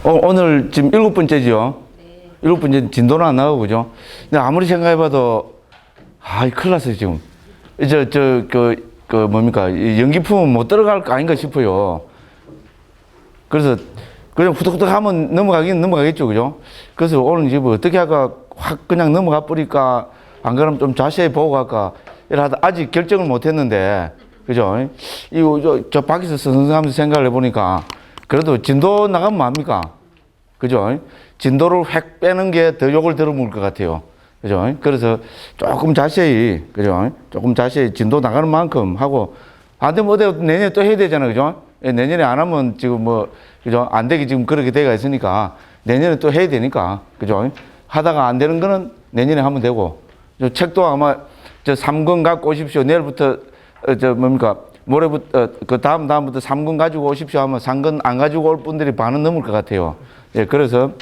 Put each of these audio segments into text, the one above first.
오늘 지금 7번째죠. 네. 7번째 진도는 안 나가고, 그죠? 근데 아무리 생각해봐도, 큰일 났어요, 지금. 뭡니까. 이 연기품은 못 들어갈 거 아닌가 싶어요. 그래서, 그냥 후덕후덕 하면 넘어가긴 넘어가겠죠, 그죠? 그래서 오늘 이제 뭐 어떻게 할까, 확 그냥 넘어가 버릴까, 안 그러면 좀 자세히 보고 갈까, 이러다 아직 결정을 못 했는데, 그죠? 이거, 저 밖에서 서성하면서 생각을 해보니까, 그래도 진도 나가면 뭡니까? 그죠? 진도를 획 빼는 게 더 욕을 들어먹을 것 같아요. 그죠? 그래서 조금 자세히, 그죠? 조금 자세히 진도 나가는 만큼 하고, 안 되면 어디 내년에 또 해야 되잖아요. 그죠? 내년에 안 하면 지금 뭐, 그죠? 안 되게 지금 그렇게 돼가 있으니까, 내년에 또 해야 되니까, 그죠? 하다가 안 되는 거는 내년에 하면 되고, 책도 아마 저 3권 갖고 오십시오. 내일부터, 모레부터, 다음부터 3권 가지고 오십시오 하면 3권 안 가지고 올 분들이 반은 넘을 것 같아요. 예, 그래서,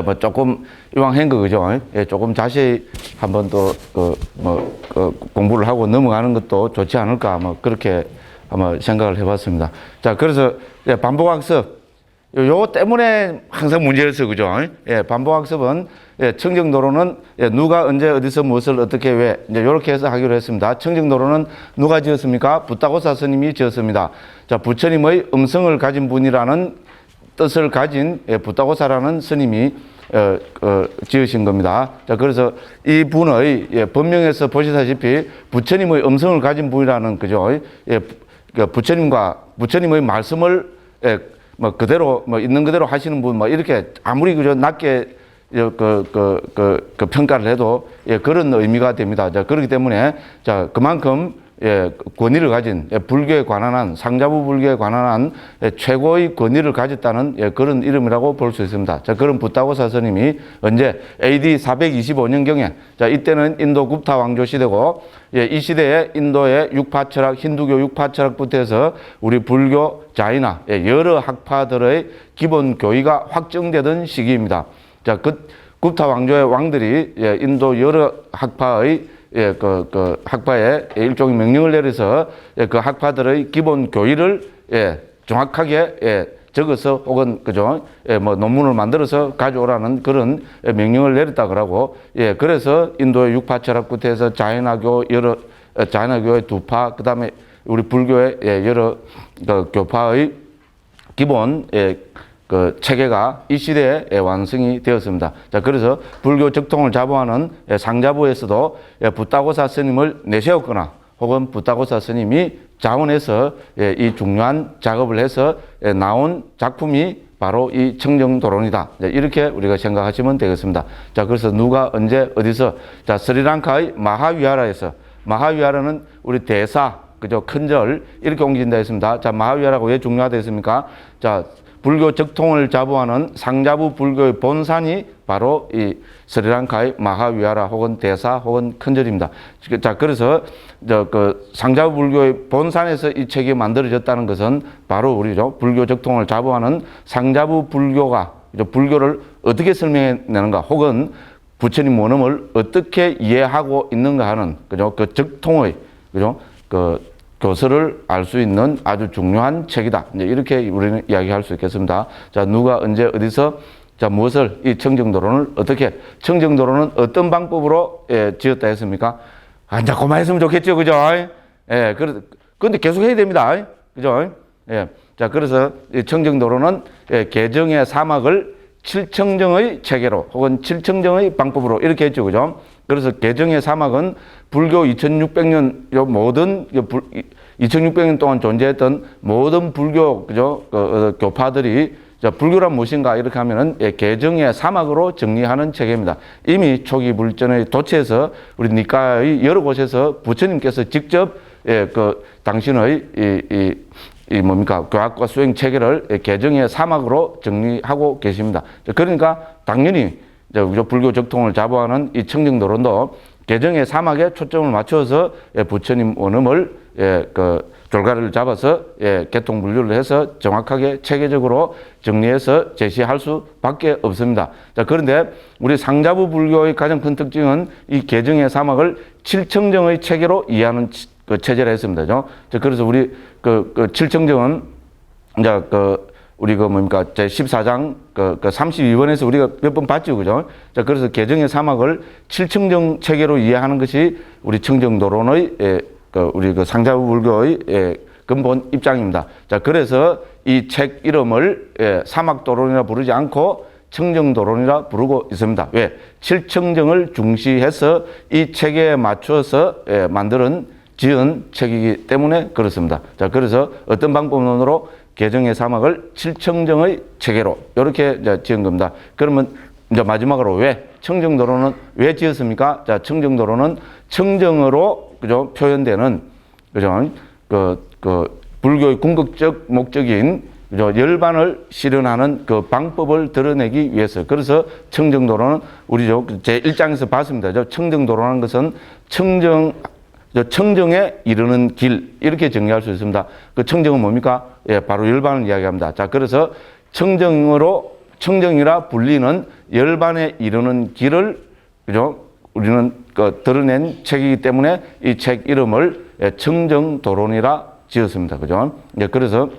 뭐 조금 이왕 한 거, 그죠? 예, 조금 자세히 한번 또, 공부를 하고 넘어가는 것도 좋지 않을까, 뭐, 그렇게 한번 생각을 해봤습니다. 자, 그래서, 예, 반복학습. 요거 때문에 항상 문제였어요. 그죠? 예, 반복학습은, 예, 청정도로는, 예, 누가 언제 어디서 무엇을 어떻게 왜, 이제 요렇게 해서 하기로 했습니다. 청정도로는 누가 지었습니까? 붓다고사 스님이 지었습니다. 자, 부처님의 음성을 가진 분이라는 뜻을 가진, 예, 붓다고사라는 스님이, 지으신 겁니다. 자, 그래서 이 분의, 예, 법명에서 보시다시피 부처님의 음성을 가진 분이라는, 그죠? 예, 부처님의 말씀을, 예, 뭐 그대로 뭐 있는 그대로 하시는 분 뭐 이렇게 아무리 그저 낮게 평가를 해도, 예, 그런 의미가 됩니다. 자, 그렇기 때문에 자, 그만큼, 예, 권위를 가진, 예, 불교에 관한 한, 상자부 불교에 관한 한, 예, 최고의 권위를 가졌다는, 예, 그런 이름이라고 볼 수 있습니다. 자, 그런 붓다고사 스님이 언제 AD 425년경에, 자, 이때는 인도 굽타 왕조 시대고, 예, 이 시대에 인도의 육파철학, 힌두교 육파철학부터 해서 우리 불교, 자이나, 예, 여러 학파들의 기본 교의가 확정되던 시기입니다. 자, 굽타 왕조의 왕들이, 예, 인도 여러 학파의, 예, 학파에 일종의 명령을 내려서, 예, 그 학파들의 기본 교의를, 예, 정확하게, 예, 적어서 혹은, 그죠? 예, 뭐 논문을 만들어서 가져오라는 그런 명령을 내렸다 그러고, 예, 그래서 인도의 육파철학부터 해서 자이나교의 두 파, 그 다음에 우리 불교의, 예, 여러 교파의 기본, 예, 체계가 이 시대에, 예, 완성이 되었습니다. 자, 그래서 불교 적통을 자부하는, 예, 상자부에서도, 예, 붓다고사 스님을 내세웠거나 혹은 붓다고사 스님이 자원해서, 예, 이 중요한 작업을 해서, 예, 나온 작품이 바로 이 청정도론이다. 이렇게 우리가 생각하시면 되겠습니다. 자, 그래서 누가 언제 어디서, 자, 스리랑카의 마하위하라에서, 마하위하라는 우리 대사, 그죠? 큰절 이렇게 옮긴다 했습니다. 자, 마하위하라가 왜 중요하다 했습니까? 자, 불교 적통을 자부하는 상자부 불교의 본산이 바로 이 스리랑카의 마하위하라 혹은 대사 혹은 큰절입니다. 자, 그래서 상자부 불교의 본산에서 이 책이 만들어졌다는 것은 바로 우리죠. 불교 적통을 자부하는 상자부 불교가, 불교를 어떻게 설명해내는가 혹은 부처님 원음을 어떻게 이해하고 있는가 하는, 그죠? 그 적통의, 그죠? 교서를 알 수 있는 아주 중요한 책이다. 이제 이렇게 우리는 이야기할 수 있겠습니다. 자, 누가 언제 어디서, 자, 무엇을, 이 청정도론을 어떻게, 청정도론은 어떤 방법으로, 예, 지었다 했습니까? 자, 그만 했으면 좋겠죠. 그죠? 예, 그런데 계속 해야 됩니다. 그죠? 예. 자, 그래서 이 청정도론은, 예, 개정의 사막을 칠청정의 체계로 혹은 칠청정의 방법으로 이렇게 했죠. 그죠? 그래서 개정의 사막은 불교 2600년 모든 2600년 동안 존재했던 모든 불교, 그죠? 교파들이, 자, 불교란 무엇인가 이렇게 하면은, 예, 개정의 사막으로 정리하는 체계입니다. 이미 초기 불전의 도처에서 우리 니카의 여러 곳에서 부처님께서 직접, 예, 당신의 교학과 수행 체계를, 예, 개정의 사막으로 정리하고 계십니다. 그러니까 당연히 불교 적통을 자부하는 이 청정도론도 개정의 사막에 초점을 맞춰서, 예, 부처님 원음을, 예, 졸가를 잡아서, 예, 개통 분류를 해서 정확하게 체계적으로 정리해서 제시할 수밖에 없습니다. 자, 그런데 우리 상자부 불교의 가장 큰 특징은 이 개정의 사막을 칠청정의 체계로 이해하는 체제를 했습니다. 자, 그래서 우리 칠청정은 이제 우리 그 뭡니까 제 14장 그 32번에서 우리가 몇 번 봤죠, 그죠? 자, 그래서 개정의 사막을 칠청정 체계로 이해하는 것이 우리 청정도론의 우리 그 상자부 불교의 근본 입장입니다. 자, 그래서 이 책 이름을 사막도론이라 부르지 않고 청정도론이라 부르고 있습니다. 왜? 칠청정을 중시해서 이 체계에 맞춰서 지은 책이기 때문에 그렇습니다. 자, 그래서 어떤 방법론으로 개정의 사막을 칠청정의 체계로 이렇게 지은 겁니다. 그러면 이제 마지막으로 왜 청정도론은 왜 지었습니까? 자, 청정도론은 청정으로 그죠 표현되는 그죠 그 불교의 궁극적 목적인 그죠 열반을 실현하는 그 방법을 드러내기 위해서. 그래서 청정도론은 우리 제 1장에서 봤습니다. 청정도론하는 것은 청정에 이르는 길 이렇게 정리할 수 있습니다. 그 청정은 뭡니까? 예, 바로 열반을 이야기합니다. 자, 그래서 청정이라 불리는 열반에 이르는 길을 그죠? 우리는 드러낸 책이기 때문에 이 책 이름을 청정도론이라 지었습니다. 그죠? 예, 그래서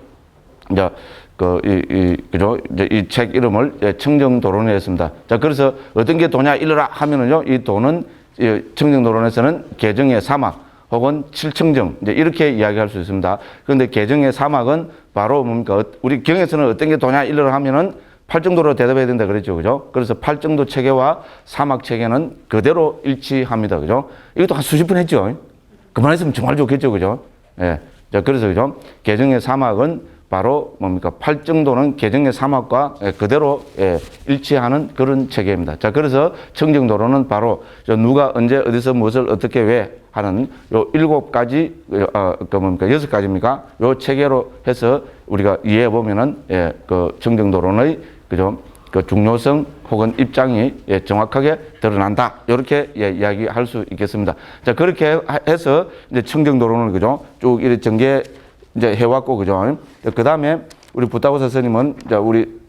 이제 그죠? 이제 이 책 이름을 청정도론이 했습니다. 자, 그래서 어떤 게 도냐 이르라 하면은요, 이 도는 청정도론에서는 개정의 사막 혹은 칠청정 이제 이렇게 이야기할 수 있습니다. 그런데 개정의 사막은 바로 뭡니까? 우리 경에서는 어떤 게 도냐 이르라 하면은 팔정도로 대답해야 된다 그랬죠, 그죠? 그래서 팔정도 체계와 사막 체계는 그대로 일치합니다, 그죠? 이것도 한 수십 번 했죠. 그만했으면 정말 좋겠죠, 그죠? 예. 자, 그래서 그죠? 개정의 사막은 바로 뭡니까? 팔정도는 개정의 사막과 그대로 일치하는 그런 체계입니다. 자, 그래서 청정도로는 바로 누가 언제 어디서 무엇을 어떻게 왜 하는 요 7가지 뭡니까? 6가지입니까? 요 체계로 해서 우리가 이해해 보면은 그 청정도론의 그죠? 그 중요성 혹은 입장이 정확하게 드러난다. 이렇게 이야기할 수 있겠습니다. 자, 그렇게 해서 이제 청정도론을 그죠? 쭉 이렇게 전개 이제 해왔고, 그죠? 그 다음에 우리 부타고사 스님은 이제 우리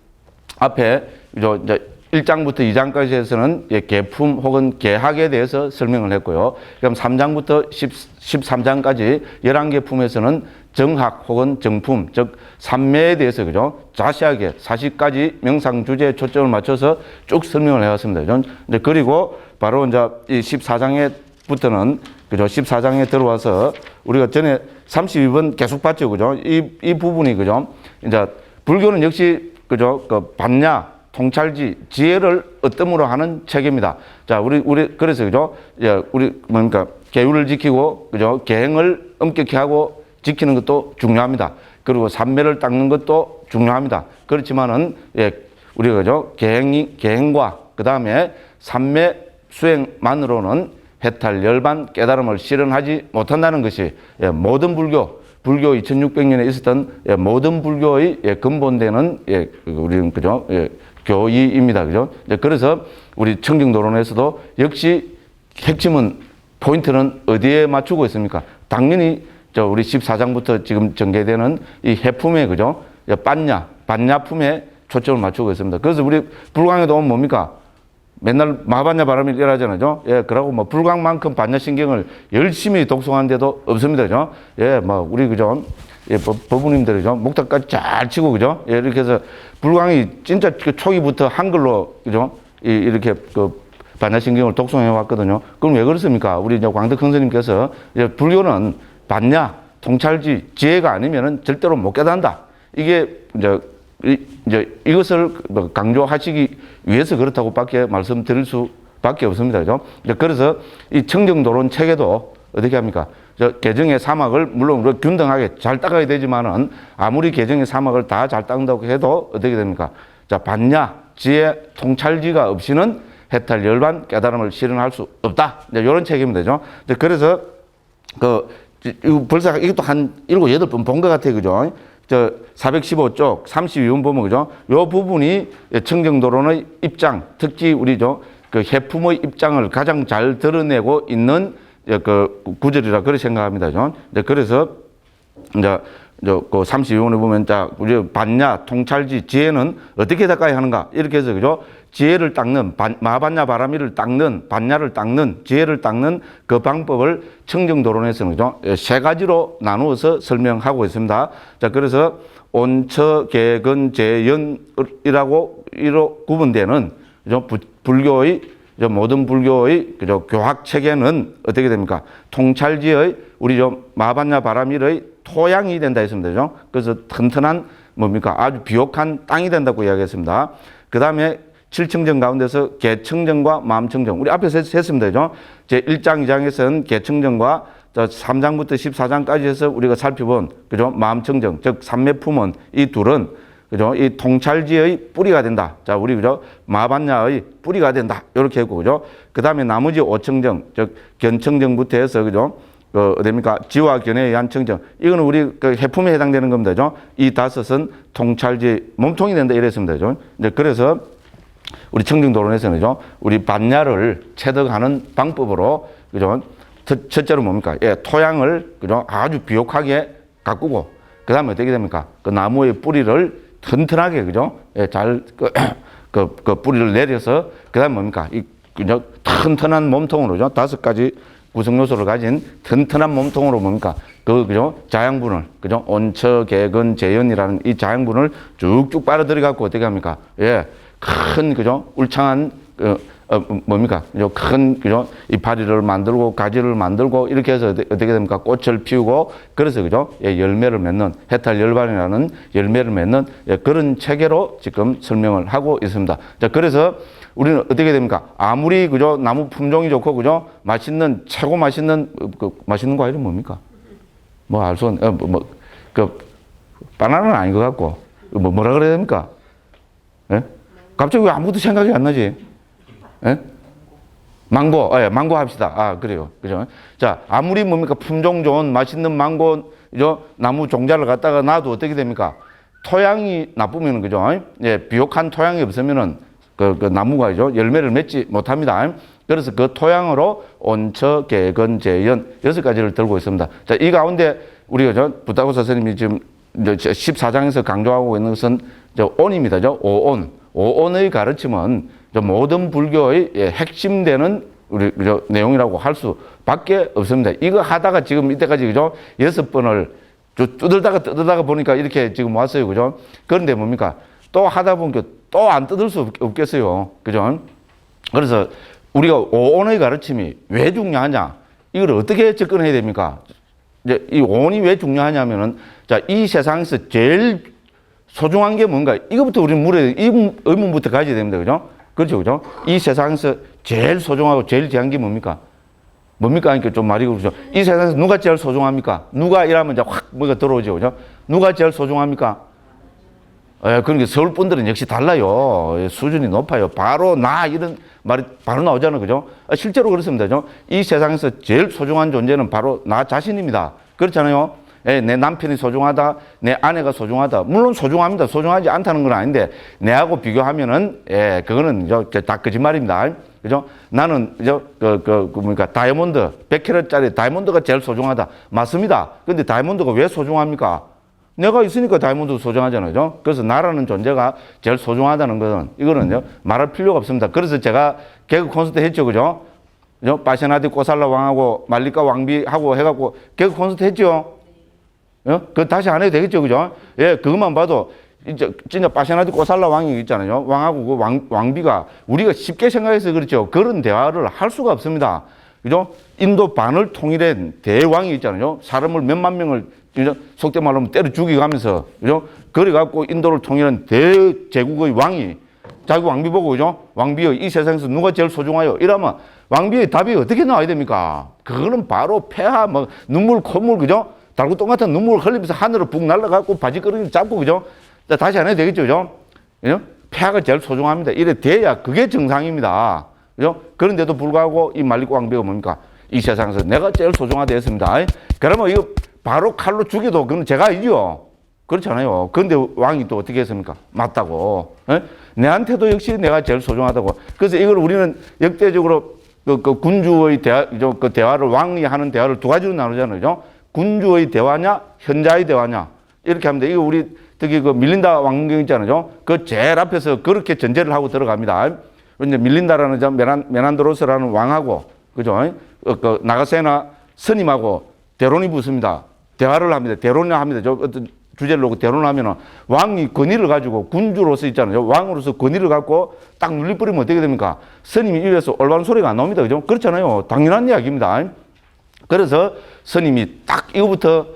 앞에 이제 1장부터 2장까지 해서는 계품 혹은 계학에 대해서 설명을 했고요. 그럼 3장부터 13장까지 11개 품에서는 정학 혹은 정품, 즉 삼매에 대해서 그죠? 자세하게 40가지 명상 주제에 초점을 맞춰서 쭉 설명을 해왔습니다. 이제 그리고 바로 이제 이 14장에부터는 그죠? 14장에 들어와서 우리가 전에 32번 계속 봤죠, 그죠? 이 부분이 그죠? 이제 불교는 역시 그죠? 그 반야, 통찰지, 지혜를 어뜸으로 하는 체계입니다. 자, 우리 그래서 그죠? 우리 뭡니까? 계율을 지키고 그죠? 계행을 엄격히 하고 지키는 것도 중요합니다. 그리고 삼매를 닦는 것도 중요합니다. 그렇지만은 우리가 그죠? 계행과 그 다음에 삼매 수행만으로는 해탈 열반 깨달음을 실현하지 못한다는 것이 모든 불교 2600년에 있었던 모든 불교의 근본되는 우리는 그죠? 교의입니다. 그죠? 그래서 우리 청정도론에서도 역시 핵심은 포인트는 어디에 맞추고 있습니까? 당연히 우리 14장부터 지금 전개되는 이 해품에 그죠? 반야품에 초점을 맞추고 있습니다. 그래서 우리 불광에도 오면 뭡니까? 맨날 마반야 바람이 일어나잖아요. 그러고 뭐 불광만큼 반야신경을 열심히 독송하는데도 없습니다. 그죠? 우리 그죠? 법부님들 그죠? 목탁까지 잘 치고 그죠? 이렇게 해서 불광이 진짜 그 초기부터 한글로 그죠? 이렇게 그 반야신경을 독송해 왔거든요. 그럼 왜 그렇습니까? 우리 이제 광덕 선생님께서 불교는 반야, 통찰지, 지혜가 아니면은 절대로 못 깨닫는다. 이게 이제 이것을 강조하시기 위해서 그렇다고 밖에 말씀드릴 수밖에 없습니다. 그죠? 그래서 이 청정도론 체계도 어떻게 합니까? 개정의 사막을 물론 균등하게 잘 닦아야 되지만은 아무리 개정의 사막을 다 잘 닦는다고 해도 어떻게 됩니까? 자, 반야, 지혜, 통찰지가 없이는 해탈 열반 깨달음을 실현할 수 없다. 이런 체계입니다. 그죠? 그래서 벌써 이것도 한 7, 8번 본 것 같아요. 그죠? 415쪽 32번 보면 그죠? 요 부분이 청정도론의 입장, 특히 우리죠 그 해품의 입장을 가장 잘 드러내고 있는 그 구절이라 그렇게 생각합니다. 그죠? 그래서 이제 그 32원에 보면, 자, 우리 반야, 통찰지, 지혜는 어떻게 닦아야 하는가? 이렇게 해서, 그죠? 지혜를 닦는, 마반야 바라미를 닦는, 반야를 닦는, 지혜를 닦는 그 방법을 청정도론에서는, 그죠? 세 가지로 나누어서 설명하고 있습니다. 자, 그래서 온처, 개근, 재연이라고, 이로 구분되는, 그죠? 불교의, 모든 불교의, 그죠? 교학 체계는 어떻게 됩니까? 통찰지의, 우리 마반야 바라밀의 토양이 된다 했습니다. 그죠? 그래서 튼튼한, 뭡니까? 아주 비옥한 땅이 된다고 이야기했습니다. 그 다음에 7청정 가운데서 개청정과 마음청정. 우리 앞에서 했습니다. 그죠? 제 1장, 2장에서는 개청정과 3장부터 14장까지 해서 우리가 살펴본, 그죠? 마음청정, 즉, 삼매품은 이 둘은, 그죠? 이 통찰지의 뿌리가 된다. 자, 우리, 그죠? 마반야의 뿌리가 된다. 이렇게 했고, 그죠? 그 다음에 나머지 5청정, 즉, 견청정부터 해서, 그죠? 어딥니까? 지와 견해에 의한 청정. 이거는 우리 그 해품에 해당되는 겁니다. 그죠? 이 다섯은 통찰지, 몸통이 된다. 이랬습니다. 그죠? 이제 그래서 우리 청정도론에서는, 그죠? 우리 반야를 체득하는 방법으로, 그죠? 첫째로 뭡니까? 예, 토양을, 그죠? 아주 비옥하게 가꾸고, 그 다음에 어떻게 됩니까? 그 나무의 뿌리를 튼튼하게, 그죠? 예, 그 뿌리를 내려서, 그 다음에 뭡니까? 그죠? 튼튼한 몸통으로, 그죠? 5가지 구성 요소를 가진 튼튼한 몸통으로 뭡니까? 그죠? 자양분을, 그죠? 온처, 개근, 재연이라는 이 자양분을 쭉쭉 빨아들여갖고 어떻게 합니까? 예, 큰, 그죠? 울창한, 뭡니까? 큰, 그죠? 이파리를 만들고, 가지를 만들고, 이렇게 해서 어떻게 됩니까? 꽃을 피우고, 그래서, 그죠? 예, 열매를 맺는, 해탈 열반이라는 열매를 맺는, 예, 그런 체계로 지금 설명을 하고 있습니다. 자, 그래서 우리는 어떻게 됩니까? 아무리, 그죠? 나무 품종이 좋고, 그죠? 맛있는, 최고 맛있는, 맛있는 과일은 뭡니까? 알 수 없는, 바나나는 아닌 것 같고, 뭐라 그래야 됩니까? 예? 갑자기 왜 아무것도 생각이 안 나지? 예? 망고, 예, 망고 합시다. 아, 그래요. 그죠? 자, 아무리 뭡니까? 품종 좋은 맛있는 망고, 그죠? 나무 종자를 갖다가 놔도 어떻게 됩니까? 토양이 나쁘면은, 그죠? 예, 비옥한 토양이 없으면은 그 나무가, 그죠? 열매를 맺지 못합니다. 그래서 그 토양으로 온처, 개근, 재연 6가지를 들고 있습니다. 자, 이 가운데 우리가 부타고사 스님이 지금 14장에서 강조하고 있는 것은 온입니다. 오온. 오온의 가르침은 모든 불교의 핵심되는 우리 내용이라고 할 수밖에 없습니다. 이거 하다가 지금 이때까지, 그죠? 6번을 뜯다가 보니까 이렇게 지금 왔어요. 그죠? 그런데 뭡니까? 또 하다 보니까 또 안 뜯을 수 없겠어요. 그죠? 그래서 우리가 오온의 가르침이 왜 중요하냐? 이걸 어떻게 접근해야 됩니까? 이제 이 오온이 왜 중요하냐면은, 자, 이 세상에서 제일 소중한 게 뭔가? 이거부터 우리는 이 의문부터 가져야 됩니다. 그죠? 그렇죠. 그죠? 이 세상에서 제일 소중하고 제일 귀한 게 뭡니까? 뭡니까? 하니까 좀 말이 그렇죠. 이 세상에서 누가 제일 소중합니까? 누가 이러면 이제 확 뭐가 들어오죠. 그죠? 누가 제일 소중합니까? 예, 그러니까 서울 분들은 역시 달라요. 수준이 높아요. 바로 나 이런 말이 바로 나오잖아요. 그죠? 실제로 그렇습니다. 그죠? 이 세상에서 제일 소중한 존재는 바로 나 자신입니다. 그렇잖아요. 예, 내 남편이 소중하다, 내 아내가 소중하다. 물론 소중합니다. 소중하지 않다는 건 아닌데, 내하고 비교하면은, 예, 그거는, 다 거짓말입니다. 그죠? 나는, 뭡니까, 다이아몬드, 100캐럿짜리 다이아몬드가 제일 소중하다. 맞습니다. 근데 다이아몬드가 왜 소중합니까? 내가 있으니까 다이아몬드도 소중하잖아요. 그죠? 그래서 나라는 존재가 제일 소중하다는 것은, 이거는요, 말할 필요가 없습니다. 그래서 제가 개그 콘서트 했죠. 그죠? 그죠? 파시나디 꼬살라 왕하고 말리카 왕비하고 해갖고 개그 콘서트 했죠. 그 다시 안 해도 되겠죠, 그죠? 예, 그것만 봐도 진짜 파시나디 꼬살라 왕이 있잖아요. 왕하고 그 왕비가 우리가 쉽게 생각해서 그렇죠. 그런 대화를 할 수가 없습니다, 그죠? 인도 반을 통일한 대왕이 있잖아요. 사람을 몇만 명을 속된 말로 하면 때려 죽이가면서, 그죠? 그래갖고 인도를 통일한 대제국의 왕이 자기 왕비 보고, 그죠? 왕비여, 이 세상에서 누가 제일 소중하여? 이러면 왕비의 답이 어떻게 나와야 됩니까? 그거는 바로 폐하, 눈물, 콧물, 그죠? 달고 똑같은 눈물을 흘리면서 하늘을 북 날아가고 바지끄러기 잡고, 그죠? 자, 다시 안 해도 되겠죠, 그죠? 그죠? 폐하가 제일 소중합니다. 이래 돼야 그게 정상입니다. 그죠? 그런데도 불구하고 이 말리코 왕비가 뭡니까? 이 세상에서 내가 제일 소중하다 했습니다. 그러면 이거 바로 칼로 죽여도 그건 제가 이기요. 그렇잖아요. 그런데 왕이 또 어떻게 했습니까? 맞다고. 내한테도 역시 내가 제일 소중하다고. 그래서 이걸 우리는 역대적으로 그 군주의 대화를 왕이 하는 대화를 두 가지로 나누잖아요. 그죠? 군주의 대화냐, 현자의 대화냐. 이렇게 합니다. 이거 우리 특히 그 밀린다 왕문경 있잖아요. 그 제일 앞에서 그렇게 전제를 하고 들어갑니다. 이제 밀린다라는 점 메난드로스라는 왕하고 그죠? 그 나가세나 스님하고 대론이 붙습니다. 대화를 합니다. 대론을 합니다. 저 어떤 주제를 놓고 대론을 하면은 왕이 권위를 가지고 군주로서 있잖아요. 왕으로서 권위를 갖고 딱 눌리버리면 어떻게 됩니까? 스님이 입에서 올바른 소리가 안 나옵니다. 그죠? 그렇잖아요. 당연한 이야기입니다. 그래서 스님이 딱 이거부터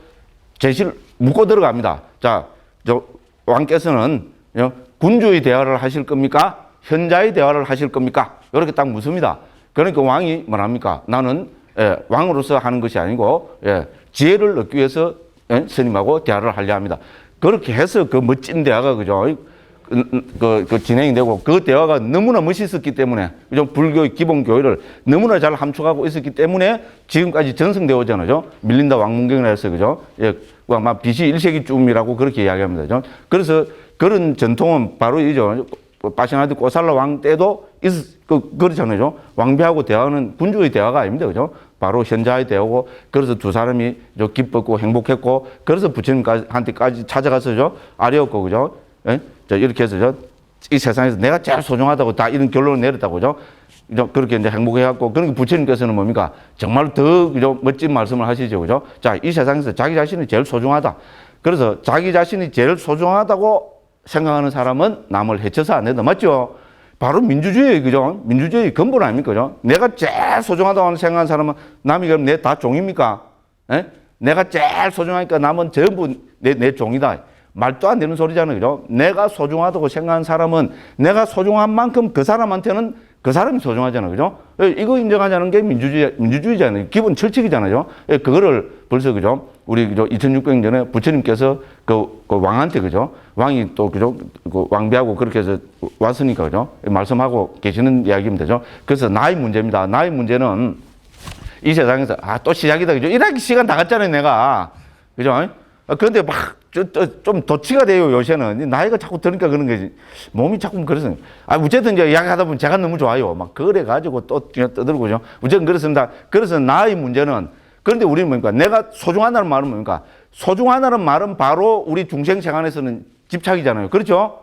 제시를 묻고 들어갑니다. 자, 저 왕께서는 군주의 대화를 하실 겁니까? 현자의 대화를 하실 겁니까? 이렇게 딱 묻습니다. 그러니까 왕이 뭐랍니까? 나는 왕으로서 하는 것이 아니고 지혜를 얻기 위해서 스님하고 대화를 하려 합니다. 그렇게 해서 그 멋진 대화가 그죠? 그 진행이 되고 그 대화가 너무나 멋있었기 때문에 그죠? 불교의 기본 교리를 너무나 잘 함축하고 있었기 때문에 지금까지 전승되어 오잖아요. 밀린다 왕문경이라 해서 그죠? 아마 BC 1세기쯤이라고 그렇게 이야기합니다. 그죠? 그래서 그런 전통은 바로 이죠. 파시나드 꼬살라 왕 때도 그렇잖아요. 왕비하고 대화는 군주의 대화가 아닙니다. 그죠? 바로 현자의 대화고, 그래서 두 사람이 기뻤고 행복했고, 그래서 부처님한테까지 찾아가서죠. 아뢰었고, 그죠? 예? 이렇게 해서 이 세상에서 내가 제일 소중하다고 다 이런 결론을 내렸다고, 그죠? 그렇게 이제 행복해갖고, 그러니까 부처님께서는 뭡니까? 정말 더, 그죠? 멋진 말씀을 하시죠. 그죠? 자, 이 세상에서 자기 자신이 제일 소중하다. 그래서 자기 자신이 제일 소중하다고 생각하는 사람은 남을 해쳐서 안 된다. 맞죠? 바로 민주주의, 그죠? 민주주의 근본 아닙니까? 그죠? 내가 제일 소중하다고 생각하는 사람은 남이 그럼 내 다 종입니까? 에? 내가 제일 소중하니까 남은 전부 내 종이다. 말도 안 되는 소리잖아요. 그죠? 내가 소중하다고 생각하는 사람은 내가 소중한 만큼 그 사람한테는 그 사람이 소중하잖아요. 그죠? 이거 인정하자는 게 민주주의잖아요. 기본 철칙이잖아요. 그거를 벌써, 그죠? 우리, 그죠? 2600년 전에 부처님께서 그 왕한테, 그죠? 왕이 또, 그죠? 그 왕비하고 그렇게 해서 왔으니까, 그죠? 말씀하고 계시는 이야기입니다. 그죠? 그래서 나의 문제입니다. 나의 문제는 이 세상에서, 또 시작이다. 그죠? 일하기 시간 다 갔잖아요, 내가. 그죠? 그런데 막, 좀 도치가 돼요, 요새는. 나이가 자꾸 드니까 그런 거지. 몸이 자꾸 그래서. 어쨌든 이제 이야기 하다 보면 제가 너무 좋아요. 막 그래가지고 또 떠들고, 그죠? 어쨌든 그렇습니다. 그래서 나의 문제는, 그런데 우리는 뭡니까? 내가 소중하다는 말은 뭡니까? 소중하다는 말은 바로 우리 중생생 안에서는 집착이잖아요. 그렇죠?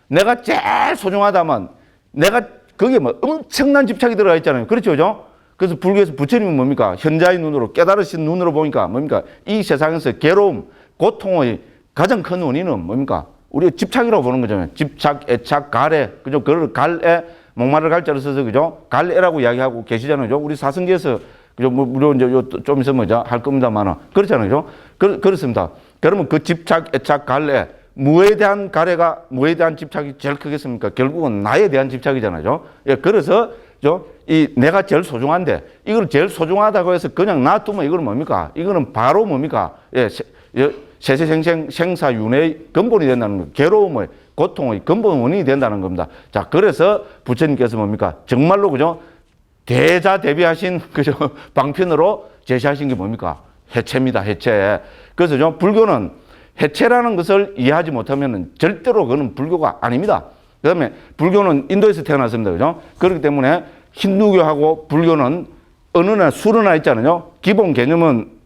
내가 제일 소중하다면, 내가 거기에 뭐 엄청난 집착이 들어가 있잖아요. 그렇죠? 그죠? 그래서 불교에서 부처님은 뭡니까? 현자의 눈으로, 깨달으신 눈으로 보니까 뭡니까? 이 세상에서 괴로움, 고통의 가장 큰 원인은 뭡니까? 우리가 집착이라고 보는 거잖아요. 집착, 애착, 가래. 그죠? 그걸 갈애, 목마를 갈자를 써서, 그죠? 갈애라고 이야기하고 계시잖아요. 그죠? 우리 사성계에서, 그죠? 물론 이제 좀 있으면 할 겁니다만. 그렇잖아요. 그죠? 그렇습니다. 그러면 그 집착, 애착, 갈애, 무에 대한 가래가, 무에 대한 집착이 제일 크겠습니까? 결국은 나에 대한 집착이잖아요. 그래서, 이 내가 제일 소중한데, 이걸 제일 소중하다고 해서 그냥 놔두면 이거는 뭡니까? 이거는 바로 뭡니까? 세세생생 생사윤회의 근본이 된다는 거, 괴로움의, 고통의 근본 원인이 된다는 겁니다. 자, 그래서 부처님께서 뭡니까? 정말로, 그죠? 대자대비하신, 그죠? 방편으로 제시하신 게 뭡니까? 해체입니다, 해체. 그래서 불교는 해체라는 것을 이해하지 못하면 절대로 그건 불교가 아닙니다. 그 다음에 불교는 인도에서 태어났습니다. 그죠? 그렇기 때문에 힌두교하고 불교는 어느 날 수르나 있잖아요. 기본 개념은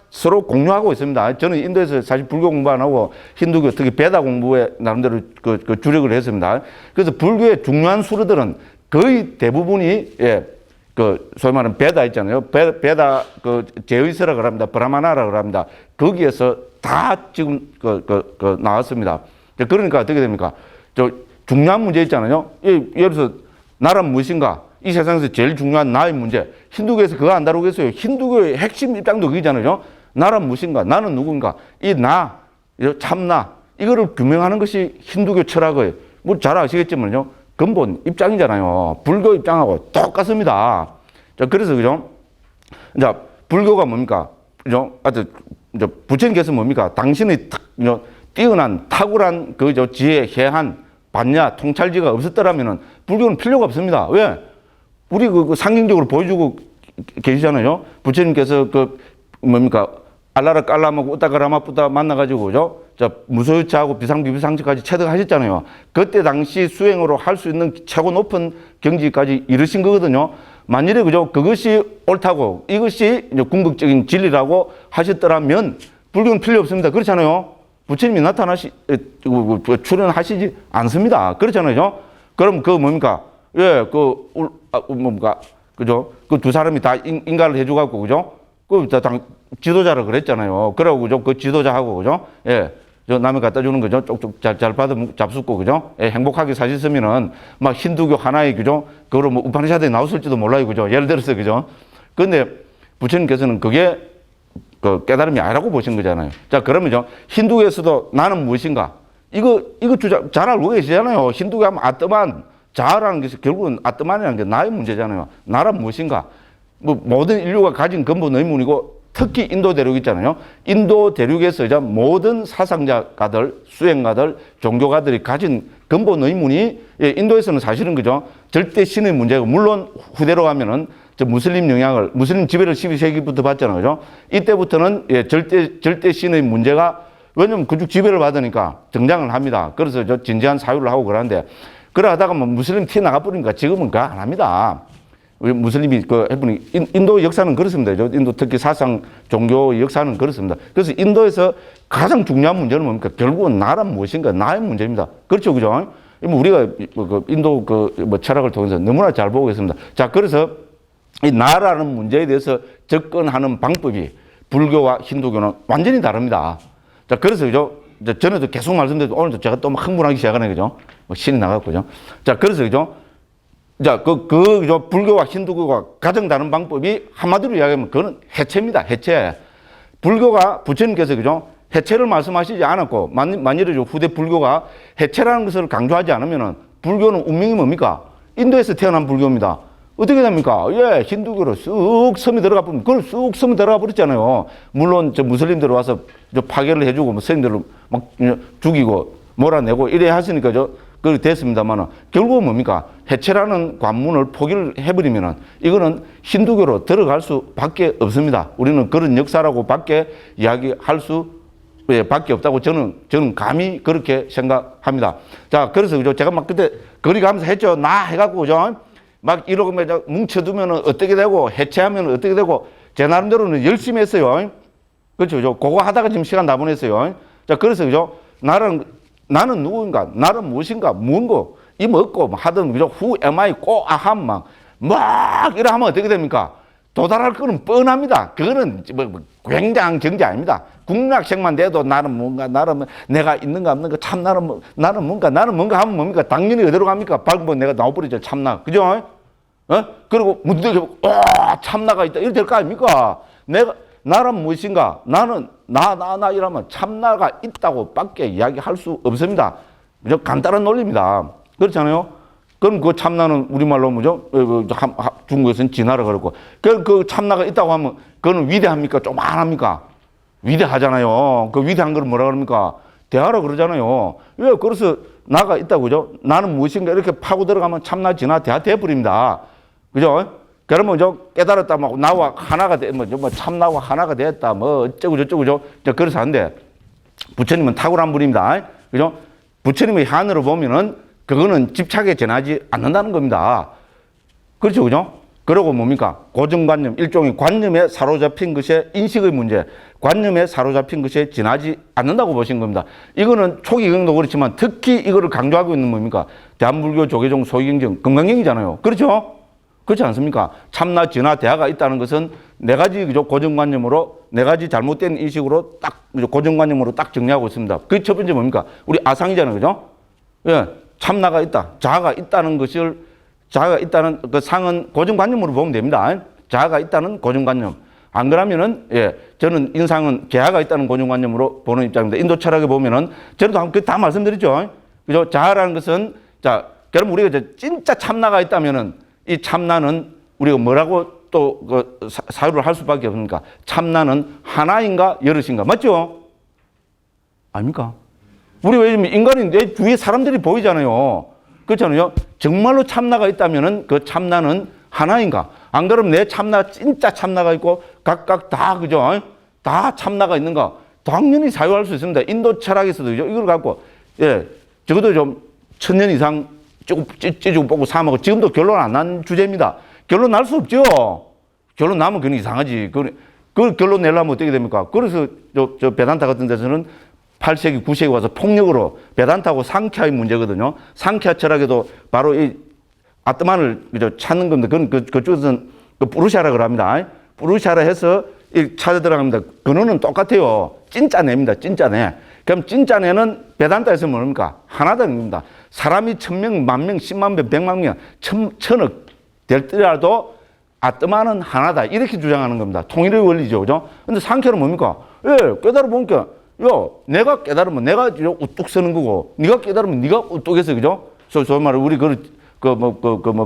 서로 공유하고 있습니다. 저는 인도에서 사실 불교 공부 안 하고 힌두교, 특히 베다 공부에 나름대로 그 주력을 했습니다. 그래서 불교의 중요한 수르들은 거의 대부분이, 소위 말하는 베다 있잖아요. 베다, 제의서라고 합니다. 브라마나라고 합니다. 거기에서 다 지금, 나왔습니다. 그러니까 어떻게 됩니까? 중요한 문제 있잖아요. 예를 들어서, 나란 무엇인가? 이 세상에서 제일 중요한 나의 문제. 힌두교에서 그거 안 다루겠어요. 힌두교의 핵심 입장도 그거잖아요. 나란 무엇인가? 나는 누군가? 이 나, 참나. 이거를 규명하는 것이 힌두교 철학의, 잘 아시겠지만요. 근본 입장이잖아요. 불교 입장하고 똑같습니다. 자, 그래서, 그죠? 자, 불교가 뭡니까? 그죠? 부처님께서 뭡니까? 당신의 뛰어난, 탁월한 지혜, 해한, 반야, 통찰지가 없었더라면은 불교는 필요가 없습니다. 왜? 우리 상징적으로 보여주고 계시잖아요. 부처님께서 알라라 깔라먹고 우따가라마뿌다 만나가지고, 그죠? 무소유차하고 비상비비상처까지 체득하셨잖아요. 그때 당시 수행으로 할 수 있는 최고 높은 경지까지 이르신 거거든요. 만일에, 그죠? 그것이 옳다고, 이것이 이제 궁극적인 진리라고 하셨더라면 불교는 필요 없습니다. 그렇잖아요. 부처님이 출연하시지 않습니다. 그렇잖아요. 그럼 그 뭡니까? 예, 뭡니까? 그죠? 그 두 사람이 다 인가를 해줘갖고, 그죠? 지도자라 그랬잖아요. 그러고, 그죠? 그 지도자하고, 그죠? 예. 저 남이 갖다 주는 거죠. 쪽쪽 잘 받아 잡숫고, 그죠? 예, 행복하게 사셨으면은, 막 힌두교 하나의, 그죠? 그거로 뭐 우파니샤드에 나왔을지도 몰라요. 그죠? 예를 들어서, 그죠? 근데 부처님께서는 그게 그 깨달음이 아니라고 보신 거잖아요. 자, 그러면요. 힌두교에서도 나는 무엇인가? 이거 주장 잘 알고 계시잖아요. 힌두교 하면 아뜨만, 자아라는 것이 결국은 아뜨만이라는 게 나의 문제잖아요. 나란 무엇인가? 뭐 모든 인류가 가진 근본 의문이고 특히 인도 대륙 있잖아요. 인도 대륙에서 이제 모든 사상자가들, 수행가들, 종교가들이 가진 근본 의문이 인도에서는 사실은 그죠. 절대 신의 문제고 물론 후대로 가면은 무슬림 영향을 무슬림 지배를 12세기부터 받잖아요. 그죠? 이때부터는 절대 신의 문제가 왜냐면 그쪽 지배를 받으니까 등장을 합니다. 그래서 저 진지한 사유를 하고 그러는데 그래 하다가 뭐 무슬림 티 나가버리니까 지금은 그거 안 합니다. 무슬림이 해보니 인도 역사는 그렇습니다. 인도 특히 사상 종교 역사는 그렇습니다. 그래서 인도에서 가장 중요한 문제는 뭡니까? 결국은 나란 무엇인가? 나의 문제입니다. 그렇죠, 그죠? 우리가 인도 철학을 통해서 너무나 잘 보고 있습니다. 자, 그래서 이 나라는 문제에 대해서 접근하는 방법이 불교와 힌두교는 완전히 다릅니다. 자, 그래서 그죠? 전에도 계속 말씀드렸는데 오늘도 제가 또 흥분하기 시작하네, 그죠? 신이 나갔고, 그죠? 자, 그래서 그죠? 자, 그죠? 불교와 힌두교가 가장 다른 방법이 한마디로 이야기하면 그거는 해체입니다. 해체. 불교가 부처님께서 그죠? 해체를 말씀하시지 않았고, 만일에 후대 불교가 해체라는 것을 강조하지 않으면은 불교는 운명이 뭡니까? 인도에서 태어난 불교입니다. 어떻게 됩니까? 예, 힌두교로 쑥 섬이 들어가 버리면, 그걸 쑥 섬이 들어가 버렸잖아요. 물론, 무슬림들 와서 파괴를 해주고, 스님들을 막 죽이고, 몰아내고, 이래 하시니까 그렇게 됐습니다만은, 결국은 뭡니까? 해체라는 관문을 포기를 해버리면은, 이거는 힌두교로 들어갈 수밖에 없습니다. 우리는 그런 역사라고 밖에 이야기할 밖에 없다고 저는 감히 그렇게 생각합니다. 자, 그래서 그죠? 제가 막 그때 거리 가면서 했죠. 나 해갖고, 그죠? 막 이러고 뭉쳐두면 어떻게 되고 해체하면 어떻게 되고 제 나름대로는 열심히 했어요. 그렇죠. 그거 하다가 지금 시간 다 보냈어요. 자, 그래서 그죠. 나는 누구인가? 나는 무엇인가? 무언고? 이 먹고 하든 그죠. Who am I? 꼬아함 막 이래 하면 어떻게 됩니까? 도달할 거는 뻔합니다. 그거는 굉장한 경제 아닙니다. 국락생만 돼도 나는 뭔가, 내가 있는가 없는가, 참 나는 뭔가 하면 뭡니까? 당연히 어디로 갑니까? 밟으면 내가 나와버리죠. 참나. 그죠? 그리고 문득, 참나가 있다. 이렇게 될 거 아닙니까? 나란 무엇인가? 나는, 이러면 참나가 있다고 밖에 이야기할 수 없습니다. 그죠? 간단한 논리입니다. 그렇잖아요? 그럼 그 참나는 우리말로 뭐죠? 중국에서는 진화라 그러고. 그 참나가 있다고 하면 그거는 위대합니까? 조만합니까? 위대하잖아요. 그 위대한 걸 뭐라 그럽니까? 대하라 그러잖아요. 왜? 그래서 나가 있다고, 그죠? 나는 무엇인가 이렇게 파고 들어가면 참나, 진화, 대하 돼버립니다. 그죠? 그러면 깨달았다, 나와 하나가 참나와 하나가 됐다, 어쩌고, 그래서 한데, 부처님은 탁월한 분입니다. 그죠? 부처님의 한으로 보면은 그거는 집착에 전하지 않는다는 겁니다. 그렇죠, 그죠? 그리고 뭡니까? 고정관념, 일종의 관념에 사로잡힌 것이 인식의 문제, 관념에 사로잡힌 것이 지나지 않는다고 보신 겁니다. 이거는 초기 경도 그렇지만 특히 이거를 강조하고 있는 뭡니까? 대한불교 조계종 소위경정 금강경이잖아요. 그렇죠? 그렇지 않습니까? 참나, 진화, 대화가 있다는 것은 네 가지 그죠? 고정관념으로, 네 가지 잘못된 인식으로 딱, 고정관념으로 딱 정리하고 있습니다. 그 첫 번째 뭡니까? 우리 아상이잖아요. 그죠? 예. 참나가 있다. 자아가 있다는 그 상은 고정관념으로 보면 됩니다. 자아가 있다는 고정관념. 안 그러면은, 예, 저는 인상은 개화가 있다는 고정관념으로 보는 입장입니다. 인도 철학에 보면은, 저도 다 말씀드렸죠. 그죠? 자아라는 것은, 자, 그럼 우리가 진짜 참나가 있다면은, 이 참나는 우리가 뭐라고 또 사유를 할 수밖에 없습니까? 참나는 하나인가, 여럿인가? 맞죠? 아닙니까? 우리 왜냐면 인간이 내 주위에 사람들이 보이잖아요. 그렇잖아요. 정말로 참나가 있다면은 그 참나는 하나인가? 안 그러면 내 참나, 진짜 참나가 있고 각각 다, 그죠? 다 참나가 있는가? 당연히 사유할 수 있습니다. 인도 철학에서도 이걸 갖고, 예, 적어도 좀 1000년 이상 찌주고 뽑고 사먹고 지금도 결론 안 난 주제입니다. 결론 날 수 없죠? 결론 나면 그건 이상하지. 그 결론 내려면 어떻게 됩니까? 그래서 저 베단타 같은 데서는 8세기, 9세기 와서 폭력으로 베단타하고 상ఖ్야의 문제거든요. 상ఖ్야 철학에도 바로 이 아트만을 그죠 찾는 겁니다. 그쪽에서는 그 뿌루샤라고 합니다. 뿌루샤라 해서 찾아 들어갑니다. 근원은 똑같아요. 찐짜내입니다. 찐짜내. 그럼 찐짜내는 베단타에서 뭡니까? 하나다는 겁니다. 사람이 1000명, 10,000명, 10만 명, 100만 명, 1000억 될더라도 아트만은 하나다. 이렇게 주장하는 겁니다. 통일의 원리죠. 그죠? 근데 상ఖ్야는 뭡니까? 예, 깨달아 보니까, 내가 깨달으면 내가 우뚝 서는 거고, 네가 깨달으면 네가 우뚝해서, 그죠? 소위 말해, 우리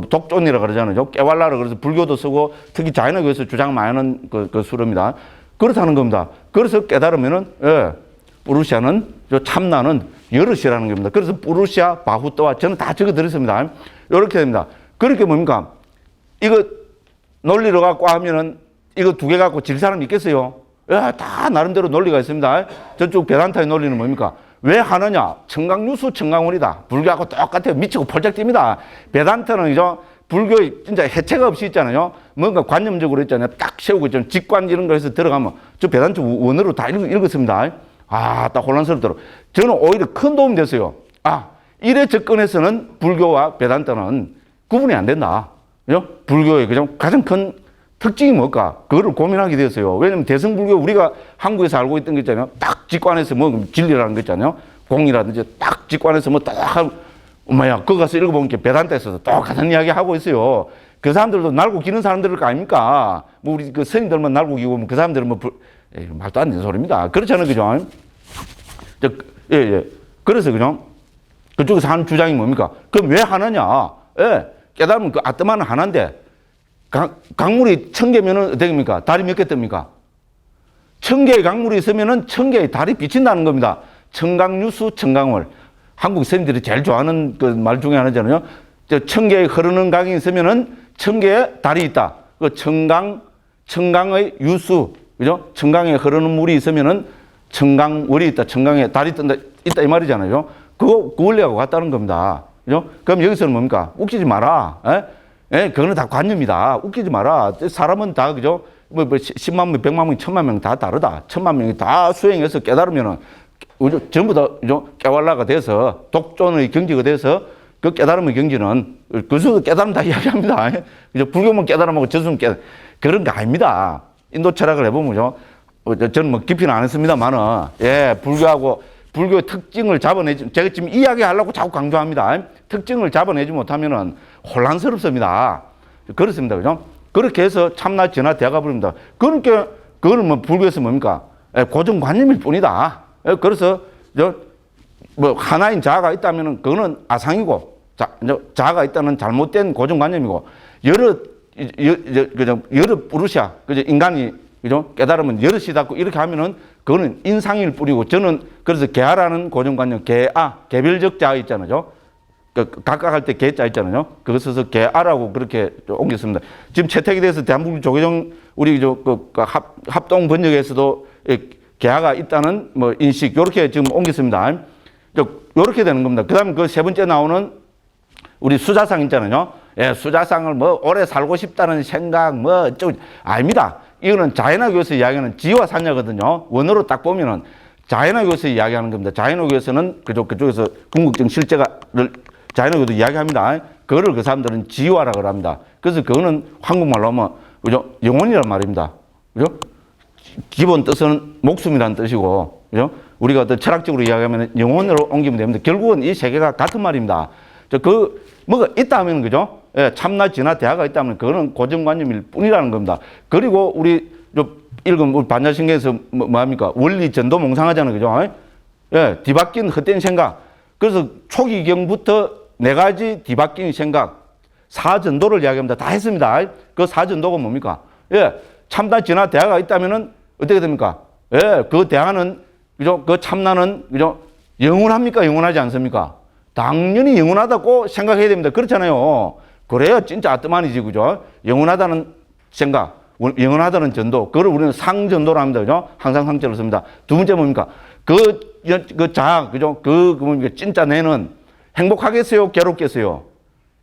독존이라 그러잖아요. 깨왈라라 그래서 불교도 쓰고, 특히 자연학에서 주장 많이 하는 그 수로입니다. 그렇다는 겁니다. 그래서 깨달으면은, 뿌루시아는, 참나는 여럿이라는 겁니다. 그래서 뿌루시아, 바후떠와 저는 다 적어 드렸습니다. 이렇게 됩니다. 그렇게 뭡니까? 이거 논리로 갖고 하면은 이거 두 개 갖고 질 사람 있겠어요? 다 나름대로 논리가 있습니다. 저쪽 베단타의 논리는 뭡니까? 왜 하느냐? 청강유수 청강원이다. 불교하고 똑같아요. 미치고 펄쩍 뜁니다. 베단타는 이죠 불교에 진짜 해체가 없이 있잖아요. 뭔가 관념적으로 있잖아요. 딱 세우고 있잖아요. 직관 이런 거 해서 들어가면 저 베단타 원어로 다 읽었습니다. 딱 혼란스럽더라고요. 저는 오히려 큰 도움이 됐어요. 이래 접근해서는 불교와 베단타는 구분이 안 된다. 그죠? 불교의 가장 큰 특징이 뭘까? 그거를 고민하게 되었어요. 왜냐면 대승불교 우리가 한국에서 알고 있던 거 있잖아요. 딱 직관해서 뭐 진리라는 거 있잖아요. 공이라든지 딱 직관해서 거기 가서 읽어보니까 베단타에서도 똑같은 이야기 하고 있어요. 그 사람들도 날고 기는 사람들일 거 아닙니까? 뭐 우리 그 스님들만 날고 기고 그 사람들은 말도 안 되는 소리입니다. 그렇잖아요. 그죠? 그래서 그죠? 그쪽에서 하는 주장이 뭡니까? 그럼 왜 하느냐? 깨달으면 그 아트만은 하나인데, 강물이 1000개면은 어떻게 됩니까? 달이 몇 개 뜹니까? 1000개의 강물이 있으면은 1000개의 달이 비친다는 겁니다. 청강유수 청강월. 한국 스님들이 제일 좋아하는 그 말 중에 하나잖아요. 1000개의 흐르는 강이 있으면은 1000개의 달이 있다. 그 청강의 유수. 그죠? 청강에 흐르는 물이 있으면은 청강월이 있다. 청강에 달이 있다 이 말이잖아요. 그 원리하고 같다는 겁니다. 그죠? 그럼 여기서는 뭡니까? 웃기지 마라. 그거는 다 관념이다. 웃기지 마라. 사람은 다, 그죠? 10만 명, 100만 명, 1000만 명 다 다르다. 1000만 명이 다 수행해서 깨달으면은, 전부 다, 그죠? 깨왈라가 돼서, 독존의 경지가 돼서, 그 깨달음의 경지는, 그수도 깨달음 다 이야기합니다. 그죠? 불교만 깨달음하고 저수는 그런 거 아닙니다. 인도 철학을 해보면, 그죠? 저는 뭐 깊이는 안 했습니다만은, 불교의 특징을 잡아내지, 제가 지금 이야기하려고 자꾸 강조합니다. 특징을 잡아내지 못하면은 혼란스럽습니다. 그렇습니다. 그죠? 그렇게 해서 참나, 진화, 대가 버립니다. 그러니까, 그거는 뭐 불교에서 뭡니까? 고정관념일 뿐이다. 그래서, 하나인 자아가 있다면은 그거는 아상이고, 자아가 있다는 잘못된 고정관념이고, 여러 뿌루시아, 그죠? 인간이, 그죠? 깨달으면 여럿이 닿고 이렇게 하면은 그거는 인상일 뿐이고, 저는 그래서 개아라는 고정관념, 개별적 자아 있잖아요. 각각 할 때 개자 있잖아요. 그거 써서 개아라고 그렇게 옮겼습니다. 지금 채택이 돼서 대한민국 조계종 우리 합동 번역에서도 개아가 있다는 뭐 인식, 요렇게 지금 옮겼습니다. 요렇게 되는 겁니다. 그 다음에 그 세 번째 나오는 우리 수자상 있잖아요. 수자상을 오래 살고 싶다는 생각, 아닙니다. 이거는 자연학에서 이야기하는 지와 산야거든요. 원어로 딱 보면은 자연학에서 이야기하는 겁니다. 자연학에서는 그쪽에서 궁극적 실제가를 자연학에도 이야기합니다. 그거를 그 사람들은 지화라고 합니다. 그래서 그거는 한국말로 하면, 그죠? 영혼이란 말입니다. 그죠? 기본 뜻은 목숨이라는 뜻이고, 그죠? 우리가 어떤 철학적으로 이야기하면 영혼으로 옮기면 됩니다. 결국은 이 세 개가 같은 말입니다. 뭐가 있다 하면, 그죠? 참나, 진화, 대화가 있다면 그거는 고정관념일 뿐이라는 겁니다. 그리고 우리 우리 반야신경에서 뭐합니까? 원리 전도 몽상하잖아요. 그죠? 뒤바뀐 헛된 생각. 그래서 초기경부터 4가지 뒤바뀐 생각, 사전도를 이야기합니다. 다 했습니다. 그 사전도가 뭡니까? 참나, 진화, 대화가 있다면은 어떻게 됩니까? 그 대화는, 그죠? 그 참나는, 그죠? 영원합니까? 영원하지 않습니까? 당연히 영원하다고 생각해야 됩니다. 그렇잖아요. 그래야 진짜 아트만이지, 그죠? 영원하다는 생각, 영원하다는 전도, 그걸 우리는 상전도로 합니다. 그죠? 항상 상자로 씁니다. 두 번째 뭡니까? 그 자아, 그죠? 뭡니까? 진짜 내는 행복하겠어요? 괴롭겠어요?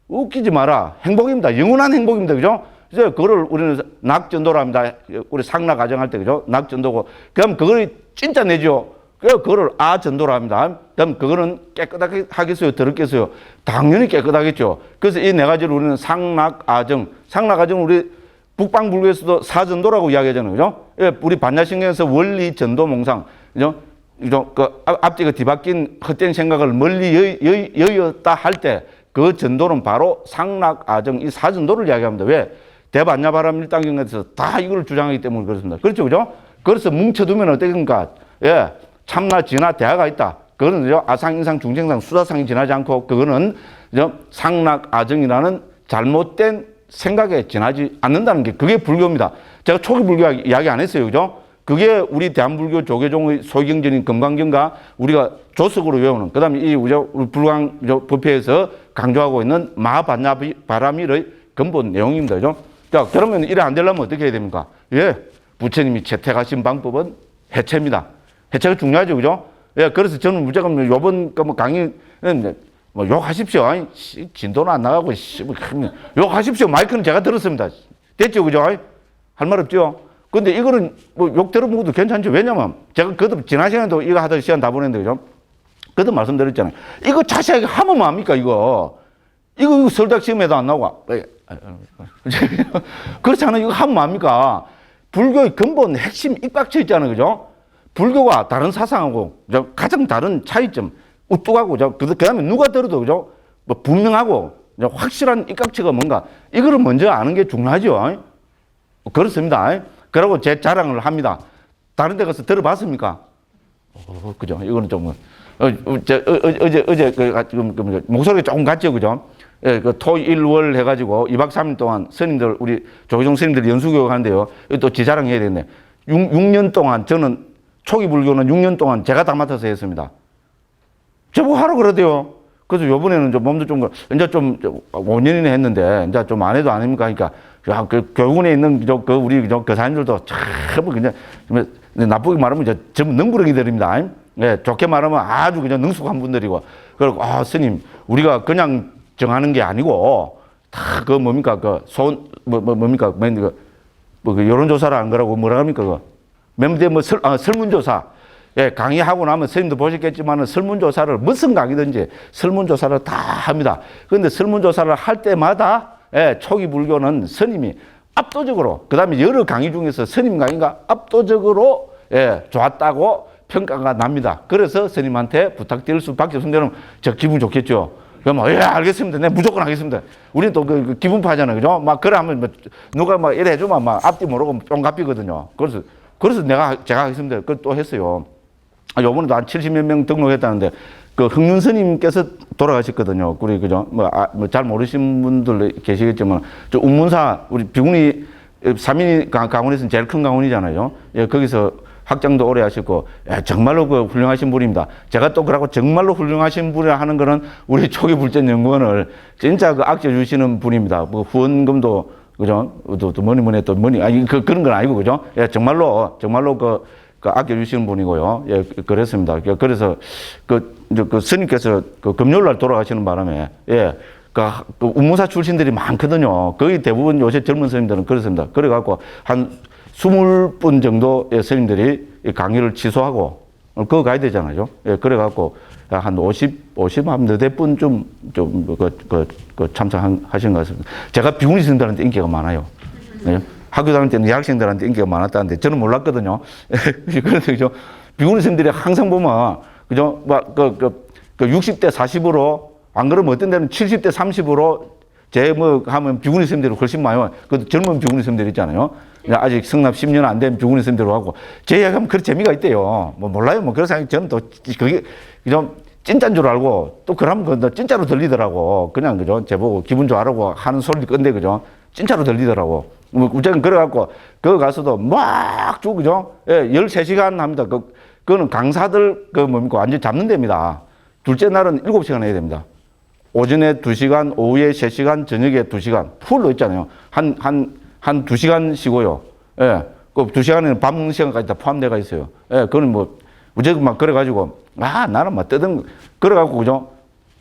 웃기지 마라. 행복입니다. 영원한 행복입니다. 그죠? 그래서 그거를 우리는 낙전도로 합니다. 우리 상락 가정할 때, 그죠? 낙전도고. 그럼 그걸 진짜 내죠. 그거를 아전도라 합니다. 그럼 그거는 깨끗하게 하겠어요? 더럽겠어요? 당연히 깨끗하겠죠. 그래서 이 네 가지를 우리는 상락아정, 상락아정은 우리 북방불교에서도 사전도라고 이야기하잖아요. 그죠? 예, 우리 반야신경에서 원리, 전도, 몽상. 그죠? 그 앞뒤가 뒤바뀐 헛된 생각을 멀리 여의었다 할 때 그 전도는 바로 상락아정, 이 사전도를 이야기합니다. 왜? 대반야바람 일당경에서 다 이걸 주장하기 때문에 그렇습니다. 그렇죠, 그죠? 그래서 뭉쳐두면 어떻습니까? 예, 참나, 진화, 대화가 있다. 그거는 아상, 인상, 중생상, 수다상이 지나지 않고 그거는 상락아정이라는 잘못된 생각에 지나지 않는다는 게 그게 불교입니다. 제가 초기 불교 이야기 안 했어요, 그죠? 그게 우리 대한불교 조계종의 소경전인 금강경과 우리가 조석으로 외우는, 그 다음에 이 우리 불광 법회에서 강조하고 있는 마반야바라밀의 근본 내용입니다. 그죠? 자, 그러면 이래 안 되려면 어떻게 해야 됩니까? 예. 부처님이 채택하신 방법은 해체입니다. 해체가 중요하죠. 그죠? 예. 그래서 저는 무조건 요번 강의는 뭐 욕하십시오. 아니, 진도는 안 나가고, 욕하십시오. 마이크는 제가 들었습니다. 됐죠? 그죠? 할 말 없죠? 근데 이거는 뭐 욕 들어먹어도 괜찮죠. 왜냐면 제가 그것도 지난 시간에도 이거 하다 시간 다 보냈는데, 그죠? 그것도 말씀드렸잖아요. 이거 자세하게 하면 뭐합니까, 이거? 이거 설작 시험에도 안 나오고. 그렇잖아요. 이거 하면 뭐합니까? 불교의 근본 핵심 입각쳐 있잖아요. 그죠? 불교가 다른 사상하고 가장 다른 차이점, 우뚝하고, 그 다음에 누가 들어도, 그죠? 뭐 분명하고 확실한 입각처가 뭔가, 이거를 먼저 아는 게 중요하죠. 그렇습니다. 그러고 제 자랑을 합니다. 다른 데 가서 들어봤습니까? 그죠? 이거는 좀, 어제, 목소리가 조금 같죠? 그죠? 예, 그 토, 일, 월 해가지고 2박 3일 동안 스님들, 우리 조계종 스님들 연수교육 하는데요. 또 지 자랑해야 되겠네. 6년 동안, 저는 초기 불교는 6년 동안 제가 다 맡아서 했습니다. 저보고 하라고 그러대요. 그래서 요번에는 좀 몸도 좀, 이제 좀 5년이나 했는데, 이제 좀 안 해도 아닙니까? 그러니까, 야, 그 교군에 있는 우리 교사님들도 참 그냥 나쁘게 말하면 전부 능구렁이들입니다. 예, 좋게 말하면 아주 그냥 능숙한 분들이고. 그리고, 아, 스님, 우리가 그냥 정하는 게 아니고, 다 그 뭡니까? 뭡니까? 그 여론조사를 한 거라고 뭐라 합니까? 그 멤버들 설문조사. 예, 강의하고 나면 스님도 보셨겠지만 설문조사를 무슨 강의든지 설문조사를 다 합니다. 그런데 설문조사를 할 때마다 예, 초기 불교는 스님이 압도적으로, 그 다음에 여러 강의 중에서 스님 강의가 압도적으로 예, 좋았다고 평가가 납니다. 그래서 스님한테 부탁드릴 수밖에 없으면 저 기분 좋겠죠. 그럼 예, 알겠습니다. 네, 무조건 하겠습니다. 우리는 또 그 기분파잖아요. 그죠? 막 그래 하면 뭐 누가 막 이래 해주면 막 앞뒤 모르고 쫑갑이거든요. 그래서 제가 하겠습니다. 그걸 또 했어요. 요번에도 한 70몇 명 등록했다는데, 그 흥륜 스님께서 돌아가셨거든요. 우리, 그죠? 잘 모르신 분들 계시겠지만, 저 운문사, 우리 비구니, 삼인이 강원에서는 제일 큰 강원이잖아요. 예, 거기서 학장도 오래 하셨고, 예, 정말로 그 훌륭하신 분입니다. 제가 또 그러고 정말로 훌륭하신 분이라 하는 거는 우리 초기 불전연구원을 진짜 그 아껴주시는 분입니다. 뭐 후원금도, 그죠? 또 뭐니, 아니, 그런 건 아니고, 그죠? 예, 정말로 그 아껴주시는 분이고요. 예, 그랬습니다. 그래서 그 스님께서 그 금요일 날 돌아가시는 바람에, 예, 그 운무사 출신들이 많거든요. 거의 대부분 요새 젊은 스님들은 그렇습니다. 그래갖고 한 20분 정도의 스님들이 강의를 취소하고, 그거 가야 되잖아요. 예, 그래갖고 한 50한 너댓 분 참석하신 것 같습니다. 제가 비구니 스님들한테 인기가 많아요. 예. 학교 다닐 때는 여학생들한테 인기가 많았다는데 저는 몰랐거든요. 그래서 비구니 스님들이 항상 보면, 그죠? 막, 60대 40으로, 안 그러면 어떤 데는 70대 30으로 하면 비구니 스님들이 훨씬 많이 와요. 그 젊은 비구니 스님들 있잖아요. 아직 성납 10년 안 된 비구니 스님들로 하고, 제 이야기하면 그런 재미가 있대요. 뭐 몰라요. 뭐 그래서 저는 또 그게 좀 진짜인 줄 알고, 또 그러면 그 진짜로 들리더라고. 그냥, 그죠? 제보고 기분 좋아하라고 하는 소리 건데, 그죠? 진짜로 들리더라고. 우선 그래갖고, 그거 가서도 막 쭉, 그죠? 예, 13시간 합니다. 그거는 강사들, 완전 잡는 데입니다. 둘째 날은 7시간 해야 됩니다. 오전에 2시간, 오후에 3시간, 저녁에 2시간. 풀로 있잖아요. 한 2시간 쉬고요. 예, 그 2시간에는 밥 먹는 시간까지 다 포함되어 있어요. 예, 그거는 뭐, 무조건 막 그래가지고, 나는 막 그래갖고, 그죠?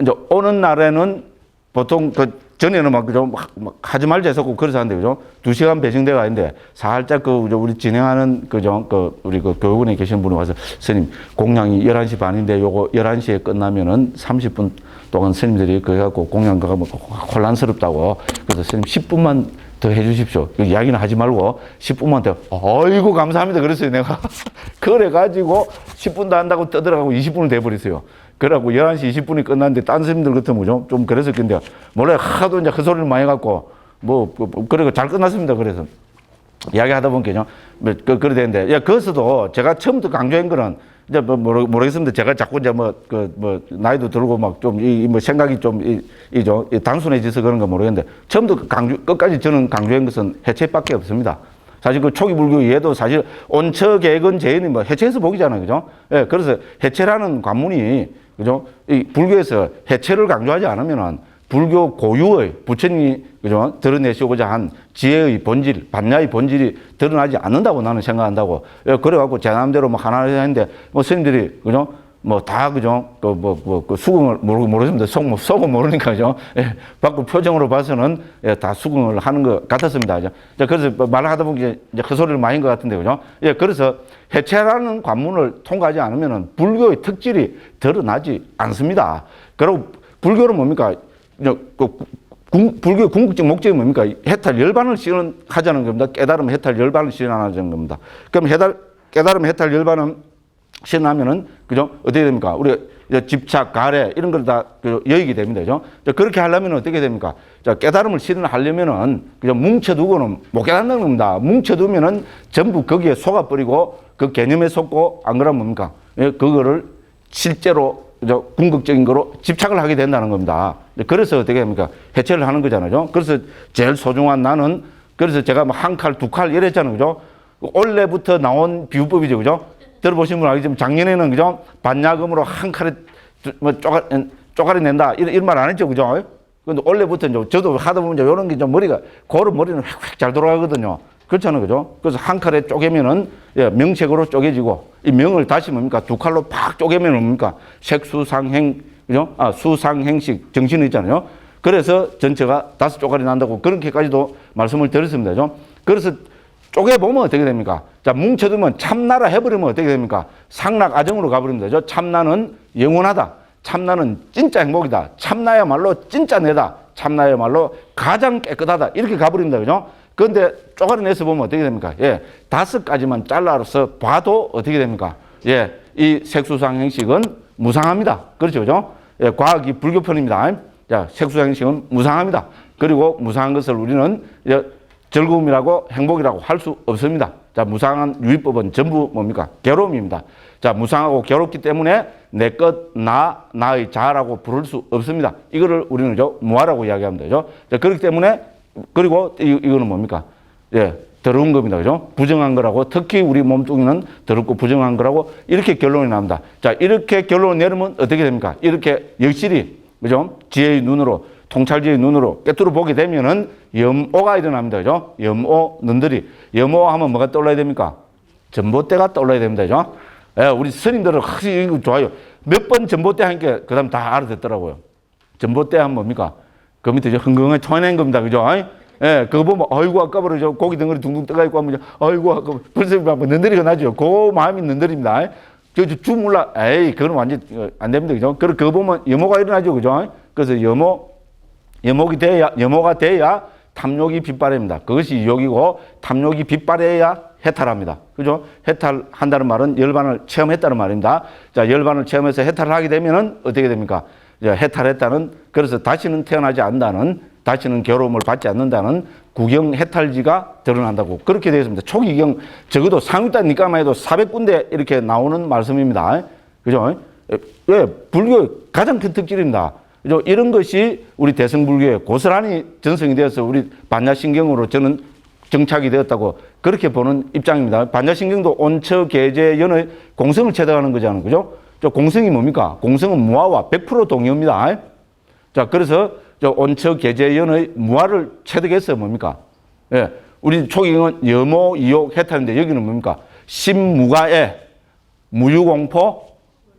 이제 오는 날에는 보통 전에는 막, 그죠? 막 하지 말자 했었고, 그래서 하는데, 그죠? 2시간 배정대가 있는데, 살짝 우리 진행하는, 그죠? 우리 교육원에 계시는 분이 와서, 스님, 공양이 11시 반인데, 요거 11시에 끝나면은 30분 동안 스님들이 그래 갖고 공양 가면 혼란스럽다고. 그래서 스님 10분만 더 해주십시오. 이야기는 하지 말고 10분만 더. 어이구 감사합니다. 그랬어요 내가. 그래가지고 10분도 한다고 떠들어가고 20분을 돼버렸어요. 그래갖고 11시 20분이 끝났는데 딴 스님들 같으면 좀 그랬었겠는데 몰래 하도 이제 그 소리를 많이 해갖고 그래가 잘 끝났습니다. 그래서 이야기하다 보니까 그래 되는데 거기서도 제가 처음부터 강조한 거는 이제 모르겠습니다. 제가 자꾸 이제 나이도 들고 막 좀 생각이 좀 단순해져서 그런 거 모르겠는데 처음부터 끝까지 저는 강조한 것은 해체밖에 없습니다. 사실 그 초기 불교 얘도 사실 온처객은 제인이 해체해서 복이잖아요. 그죠? 예, 그래서 해체라는 관문이, 그죠? 이 불교에서 해체를 강조하지 않으면은 불교 고유의 부처님이, 그죠? 드러내시고자 한 지혜의 본질, 반야의 본질이 드러나지 않는다고 나는 생각한다고. 예, 그래갖고 제 마음대로 하나 했는데, 스님들이, 그죠? 다, 그죠? 수긍을 모르겠습니다. 속은 모르니까, 그죠? 예, 밖으로 표정으로 봐서는, 예, 다 수긍을 하는 것 같았습니다. 자, 그래서 말을 하다 보니 이제 헛소리를 많이 한 것 같은데, 그죠? 예, 그래서 해체라는 관문을 통과하지 않으면은 불교의 특질이 드러나지 않습니다. 그리고 불교는 뭡니까? 불교의 궁극적 목적이 뭡니까? 해탈 열반을 실현하자는 겁니다. 깨달음 해탈 열반을 실현하자는 겁니다. 그럼 깨달음 해탈 열반은 실현하면은, 그죠? 어떻게 됩니까? 우리가 집착, 가래, 이런 걸 다 여의게 됩니다. 그죠? 그렇게 하려면 어떻게 됩니까? 자, 깨달음을 실현하려면은, 그죠? 뭉쳐두고는 못 깨닫는 겁니다. 뭉쳐두면은 전부 거기에 속아버리고 그 개념에 속고 안 그러면 뭡니까? 그거를 실제로 궁극적인 거로 집착을 하게 된다는 겁니다. 그래서 어떻게 합니까? 해체를 하는 거잖아요. 그래서 제일 소중한 나는, 그래서 제가 한 칼, 두 칼 이랬잖아요. 그죠? 원래부터 나온 비유법이죠. 그죠? 들어보신 분 알겠지만 작년에는, 그죠? 반야금으로 한 칼에 쪼가리 낸다. 이런 말 안 했죠. 그죠? 근데 원래부터 저도 하다 보면 이런 게 좀 고른 머리는 휙휙 잘 돌아가거든요. 그렇잖아요. 그죠? 그래서 한 칼에 쪼개면은, 예, 명색으로 쪼개지고, 이 명을 다시 뭡니까? 두 칼로 팍 쪼개면 뭡니까? 색수상행, 그죠? 수상행식 정신이 있잖아요. 그래서 전체가 5쪼가리 난다고 그렇게까지도 말씀을 드렸습니다. 그죠? 그래서 쪼개보면 어떻게 됩니까? 자, 뭉쳐두면 참나라 해버리면 어떻게 됩니까? 상락아정으로 가버립니다. 그죠? 참나는 영원하다. 참나는 진짜 행복이다. 참나야말로 진짜 내다. 참나야말로 가장 깨끗하다. 이렇게 가버립니다. 그죠? 그런데 쪼가리내서 보면 어떻게 됩니까? 예, 5가지만 잘라서 봐도 어떻게 됩니까? 예, 이 색수상 행식은 무상합니다. 그렇죠, 그죠? 예, 과학이 불교편입니다. 자, 색수상 행식은 무상합니다. 그리고 무상한 것을 우리는 즐거움이라고 행복이라고 할 수 없습니다. 자, 무상한 유의법은 전부 뭡니까? 괴로움입니다. 자, 무상하고 괴롭기 때문에 내 것, 나의 자라고 부를 수 없습니다. 이거를 우리는 무아라고 이야기합니다. 그죠? 자, 그렇기 때문에 그리고 이거는 뭡니까? 예, 더러운 겁니다. 그죠? 부정한 거라고, 특히 우리 몸뚱이는 더럽고 부정한 거라고 이렇게 결론이 납니다. 자, 이렇게 결론을 내리면 어떻게 됩니까? 이렇게 역실히, 그죠? 지혜의 눈으로, 통찰지의 눈으로 꿰뚫어 보게 되면은 염오가 일어납니다. 그죠? 염오, 눈들이. 염오 하면 뭐가 떠올라야 됩니까? 전봇대가 떠올라야 됩니다. 그죠? 예, 우리 스님들은 확실히 이거 좋아요. 몇 번 전봇대 하니까 그 다음 다 알아듣더라고요. 전봇대 하면 뭡니까? 그 밑에 흥건하게 쳐낸 겁니다. 그죠? 예, 그거 보면, 아이고, 아까버려. 고기 덩어리 둥둥 떠가지고 하면, 아이고, 아까 벌써 는들이가 나죠. 그 마음이 는들입니다. 주 몰라. 에이, 그건 완전 안 됩니다. 그죠? 그거 보면 염호가 일어나죠. 그죠? 그래서 염호가 돼야 탐욕이 빗발입니다. 그것이 유욕이고, 탐욕이 빗발해야 해탈합니다. 그죠? 해탈한다는 말은 열반을 체험했다는 말입니다. 자, 열반을 체험해서 해탈을 하게 되면은 어떻게 됩니까? 해탈했다는, 그래서 다시는 태어나지 않는다는, 다시는 괴로움을 받지 않는다는 구경 해탈지가 드러난다고 그렇게 되어 있습니다. 초기경 적어도 상위단 니까만 해도 400군데 이렇게 나오는 말씀입니다. 그죠? 왜? 불교의 가장 큰 특질입니다. 그죠? 이런 것이 우리 대승불교에 고스란히 전승이 되어서 우리 반야신경으로 저는 정착이 되었다고 그렇게 보는 입장입니다. 반야신경도 온처계제연의 공성을 체득하는 거잖아요. 그죠? 공성이 뭡니까? 공성은 무아와 100% 동의입니다. 자, 그래서 온처계제연의 무아를 체득해서 뭡니까? 예, 우리 초기경은 염오, 이욕, 해탈인데 여기는 뭡니까? 신무가에 무유공포,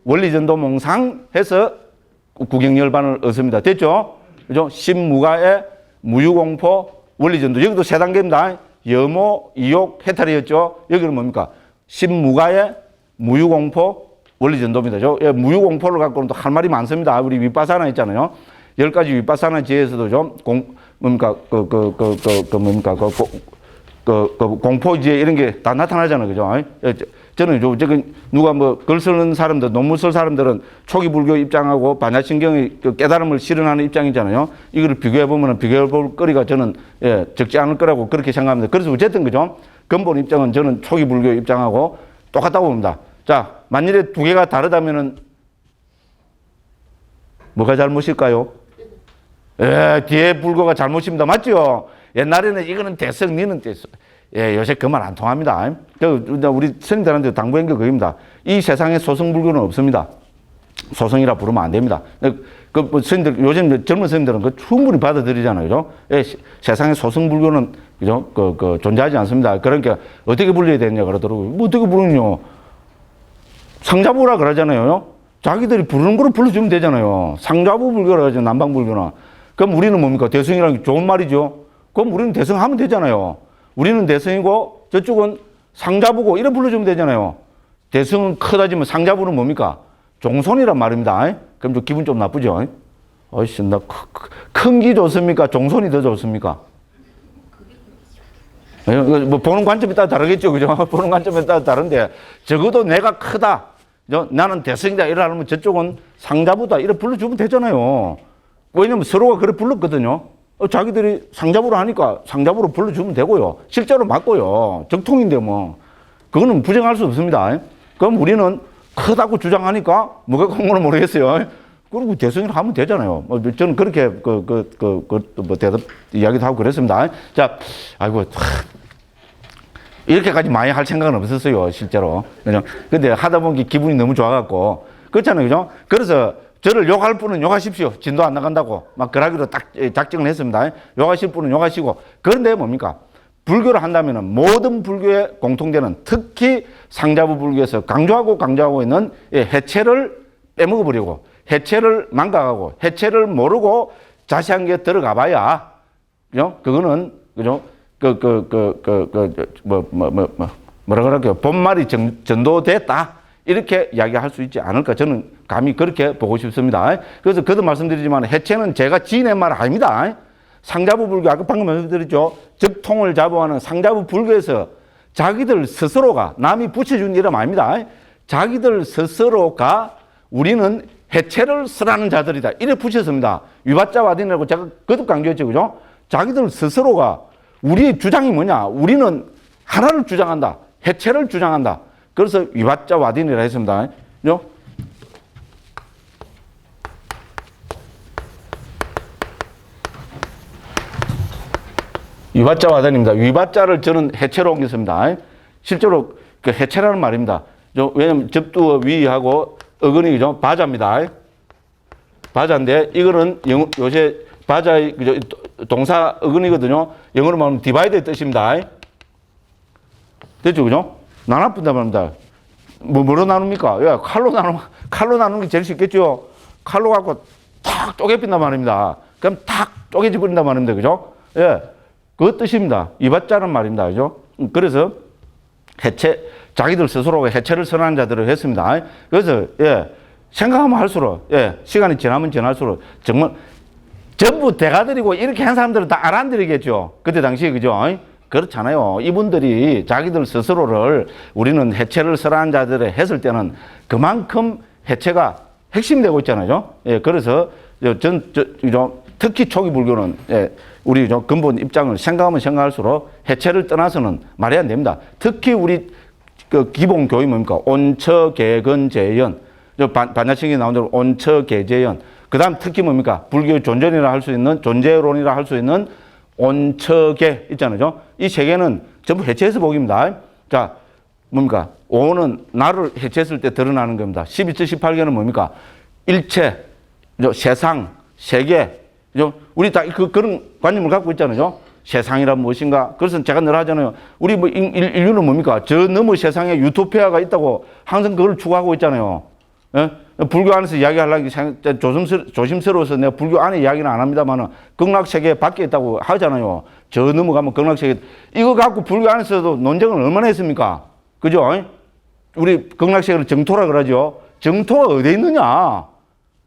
원리전도몽상 해서 구경열반을 얻습니다. 됐죠? 그죠? 신무가에 무유공포, 원리전도. 여기도 세 단계입니다. 염호, 이욕, 해탈이었죠. 여기는 뭡니까? 신무가의 무유공포, 원리전도입니다. 예, 무유공포를 갖고는 또 할 말이 많습니다. 우리 윗바사나 있잖아요. 10가지 윗바사나 지혜에서도 좀 공포지혜 이런 게 다 나타나잖아요. 그죠? 예, 저는 누가 뭐 글 쓰는 사람들, 논문 쓸 사람들은 초기 불교 입장하고 반야신경의 그 깨달음을 실현하는 입장이잖아요. 이거를 비교해보면 비교해볼 거리가 저는 예, 적지 않을 거라고 그렇게 생각합니다. 그래서 어쨌든 그죠? 근본 입장은 저는 초기 불교 입장하고 똑같다고 봅니다. 자, 만일에 두 개가 다르다면은 뭐가 잘못일까요? 예, 뒤에 불교가 잘못입니다. 맞죠? 옛날에는 이거는 대성, 니는 대성. 예, 요새 그 말 안 통합니다. 우리 스님들한테 당부한 게 그겁니다. 이 세상에 소승불교는 없습니다. 소승이라 부르면 안 됩니다. 뭐 스님들, 요즘 젊은 스님들은 그 충분히 받아들이잖아요. 그죠? 예, 세상에 소승불교는, 그죠? 존재하지 않습니다. 그러니까 어떻게 불려야 되느냐 그러더라고요. 뭐 어떻게 부르냐. 상자부라 그러잖아요. 자기들이 부르는 거로 불러주면 되잖아요. 상자부 불교라 하죠. 남방불교나. 그럼 우리는 뭡니까? 대승이라는 게 좋은 말이죠. 그럼 우리는 대승하면 되잖아요. 우리는 대승이고 저쪽은 상자부고 이래 불러주면 되잖아요. 대승은 크다지만 상자부는 뭡니까? 종손이란 말입니다. 그럼 좀 기분 좀 나쁘죠? 어이씨, 나 큰 기 좋습니까? 종손이 더 좋습니까? 뭐 보는 관점에 따라 다르겠죠. 그죠? 보는 관점에 따라 다른데 적어도 내가 크다. 나는 대승이다. 이러면 저쪽은 상자부다. 이래 불러주면 되잖아요. 왜냐면 서로가 그래 불렀거든요. 자기들이 상자부로 하니까 상자부로 불러주면 되고요. 실제로 맞고요. 정통인데 뭐. 그거는 부정할 수 없습니다. 그럼 우리는 크다고 주장하니까 뭐가 큰 거는 모르겠어요. 그리고 대승이라 하면 되잖아요. 저는 그렇게 뭐 대답 이야기도 하고 그랬습니다. 자, 아이고. 이렇게까지 많이 할 생각은 없었어요, 실제로. 그죠? 근데 하다 보니 기분이 너무 좋아갖고. 그렇잖아요, 그죠? 그래서 저를 욕할 분은 욕하십시오. 진도 안 나간다고. 막 그러기로 딱 작정을 했습니다. 욕하실 분은 욕하시고. 그런데 뭡니까? 불교를 한다면 모든 불교의 공통되는 특히 상자부 불교에서 강조하고 있는 해체를 빼먹어버리고 해체를 망각하고 해체를 모르고 자세한 게 들어가 봐야, 그죠? 그거는, 그죠? 뭐라 그럴게요. 본말이 전도됐다. 이렇게 이야기할 수 있지 않을까. 저는 감히 그렇게 보고 싶습니다. 그래서 그도 말씀드리지만 해체는 제가 지어낸 말 아닙니다. 상자부 불교, 아까 방금 말씀드렸죠. 적통을 자부하는 상자부 불교에서 자기들 스스로가 남이 붙여준 이름 아닙니다. 자기들 스스로가 우리는 해체를 쓰라는 자들이다. 이래 붙였습니다. 위바자 와딘이라고 제가 거듭 강조했죠. 그죠? 자기들 스스로가 우리의 주장이 뭐냐? 우리는 하나를 주장한다. 해체를 주장한다. 그래서 위바자 와딘이라 했습니다. 그죠? 위바자 와딘입니다. 위바자를 저는 해체로 옮겼습니다. 실제로 그 해체라는 말입니다. 왜냐면 접두어 위하고 어근이 그죠? 바자입니다. 바자인데 이거는 요새 바자의 동사 어근이거든요. 영어로 말하면 디바이드의 뜻입니다. 됐죠, 그죠? 나눠본다 말입니다. 뭐로 나눕니까? 예, 칼로 나누는 게 제일 쉽겠죠? 칼로 갖고 탁 쪼개빈단 말입니다. 그럼 탁 쪼개져 버린단 말입니다. 그죠? 예. 그 뜻입니다. 이바자는 말입니다. 그죠? 그래서 자기들 스스로가 해체를 선언한 자들을 했습니다. 그래서, 예, 생각하면 할수록, 예, 시간이 지나면 지날수록 정말 전부 대가들이고 이렇게 한 사람들은 다 알아들이겠죠. 그때 당시에, 그죠? 그렇잖아요. 이분들이 자기들 스스로를 우리는 해체를 선언한 자들을 했을 때는 그만큼 해체가 핵심되고 있잖아요. 예, 그래서 특히 초기 불교는, 예, 우리 근본 입장을 생각하면 생각할수록 해체를 떠나서는 말이 안 됩니다. 특히 우리 그 기본 교이 뭡니까? 온처계근재연. 반야신경에 나온 대로 온처계재연. 그 다음 특히 뭡니까? 불교의 존재론이라 할 수 있는, 존재론이라 할 수 있는 온처계 있잖아요. 이 세 개는 전부 해체해서 복입니다. 자, 뭡니까? 오는 나를 해체했을 때 드러나는 겁니다. 12처 18개는 뭡니까? 일체, 세상, 세계. 우리 다 그런 관념을 갖고 있잖아요. 세상이란 무엇인가? 그래서 제가 늘 하잖아요. 우리 인류는 뭡니까? 저 너머 세상에 유토피아가 있다고 항상 그걸 추구하고 있잖아요. 예? 불교 안에서 이야기하려는 게 조심스러워서 내가 불교 안에 이야기는 안 합니다만은 극락세계 밖에 있다고 하잖아요. 저 넘어가면 극락세계. 이거 갖고 불교 안에서도 논쟁을 얼마나 했습니까? 그죠? 우리 극락세계를 정토라 그러죠. 정토가 어디 있느냐?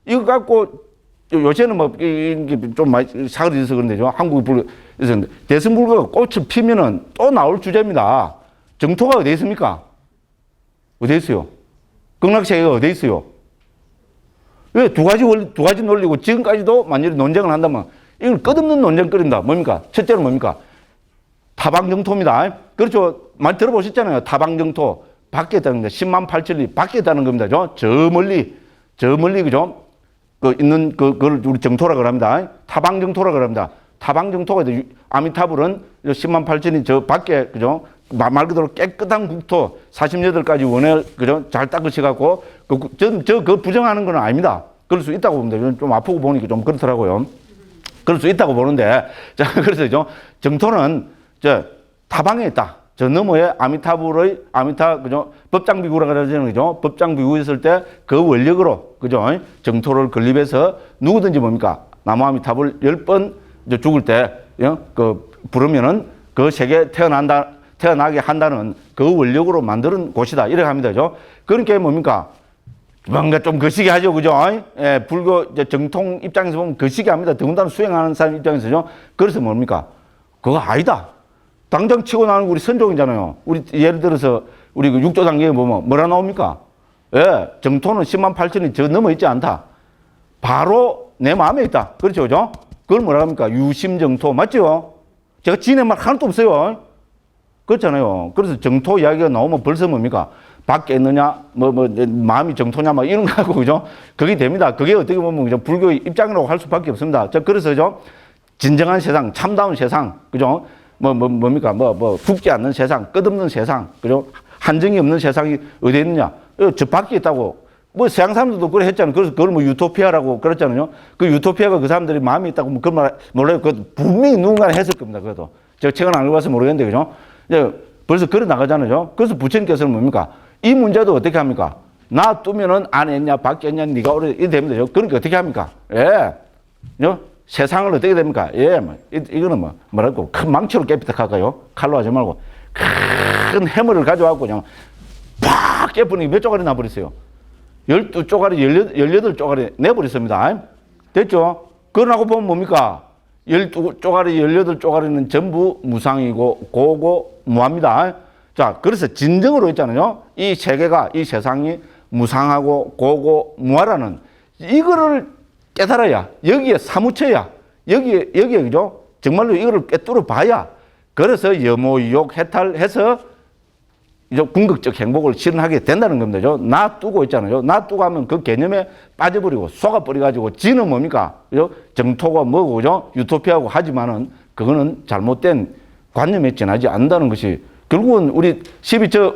이거 갖고 요새는 뭐 좀 많이 사그리져서 그런데죠. 한국 불교에서 대승불교가 꽃을 피면은 또 나올 주제입니다. 정토가 어디 있습니까? 어디 있어요? 극락세계가 어디 있어요? 왜 두 가지 논리고 지금까지도 만약에 논쟁을 한다면 이걸 끝없는 논쟁거리입니다. 뭡니까? 첫째는 뭡니까? 타방정토입니다. 그렇죠. 많이 들어보셨잖아요. 타방정토. 밖에 있다는 겁니다. 10만 8천리 밖에 있다는 겁니다. 저 멀리, 그죠? 있는 그걸 우리 정토라 그럽니다. 타방정토라 그럽니다. 타방정토가 아미타불은 10만 8천이 저 밖에, 그죠? 말 그대로 깨끗한 국토 48가지 원을, 그죠? 잘 닦으셔갖고, 그 부정하는 건 아닙니다. 그럴 수 있다고 봅니다. 좀 아프고 보니까 좀 그렇더라고요. 그럴 수 있다고 보는데, 자, 그래서 정토는 타방에 있다. 저 너머에 그죠? 법장비구라 그러잖아요. 그죠? 법장비구 있을 때 그 원력으로, 그죠? 정토를 건립해서 누구든지 뭡니까? 나무아미타불 10번 죽을 때, 부르면은 그 세계 태어나게 한다는 그 원력으로 만드는 곳이다. 이렇게 합니다. 그죠? 그러니까 뭡니까? 뭔가 좀 거시기 하죠. 그죠? 예, 불교 정통 입장에서 보면 거시기 합니다. 더군다나 수행하는 사람 입장에서죠. 그래서 뭡니까? 그거 아니다. 당장 치고 나오는 우리 선종이잖아요. 우리 예를 들어서 우리 그 육조 단계에 보면 뭐라 나옵니까? 예, 정토는 10만 8천이 저 넘어 있지 않다. 바로 내 마음에 있다. 그렇죠, 그죠? 그걸 뭐라 합니까? 유심정토 맞죠? 제가 지낸 말 하나도 없어요. 그렇잖아요. 그래서 정토 이야기가 나오면 벌써 뭡니까? 밖에 있느냐, 마음이 정토냐, 막 이런 거 하고, 그죠? 그게 됩니다. 그게 어떻게 보면, 그죠? 불교 입장이라고 할 수밖에 없습니다. 그래서죠, 진정한 세상, 참다운 세상, 그죠? 뭡니까? 죽지 않는 세상, 끝없는 세상, 그죠? 한정이 없는 세상이 어디 있느냐? 저 밖에 있다고. 서양 사람들도 그래 했잖아요. 그래서 그걸 유토피아라고 그랬잖아요. 그 유토피아가 그 사람들이 마음이 있다고 그런 말 몰라요. 그 분명히 누군가 했을 겁니다. 그래도. 제가 책은 안 읽어봐서 모르겠는데, 그죠? 벌써 걸어 나가잖아요. 그래서 부처님께서는 뭡니까? 이 문제도 어떻게 합니까? 놔두면은 안에 있냐, 밖에 있냐, 네가 오래, 이래 됩니다. 그러니까 어떻게 합니까? 예. 세상을 어떻게 됩니까? 예. 이거는 뭐라고, 큰 망치로 깨비탁할까요? 칼로 하지 말고. 큰 해머를 가져와갖고 그냥 팍 깨부니 몇 조각이 나버렸어요. 12조각이, 18조각이 내버렸습니다. 됐죠? 그러고 보면 뭡니까? 12조각이, 18조각이는 전부 무상이고, 고고, 무합니다. 자, 그래서 진정으로 있잖아요. 이 세계가, 이 세상이 무상하고, 고고, 무하라는 이거를 깨달아야, 여기에 사무쳐야, 여기에, 그죠? 정말로 이거를 꿰뚫어 봐야, 그래서 염오유욕 해탈해서 이제 궁극적 행복을 실현하게 된다는 겁니다. 놔두고 있잖아요. 놔두고 하면 그 개념에 빠져버리고 속아버려가지고 지는 뭡니까? 그죠? 정토가 뭐고, 그죠? 유토피아고 하지만은 그거는 잘못된 관념에 지나지 않는다는 것이 결국은 우리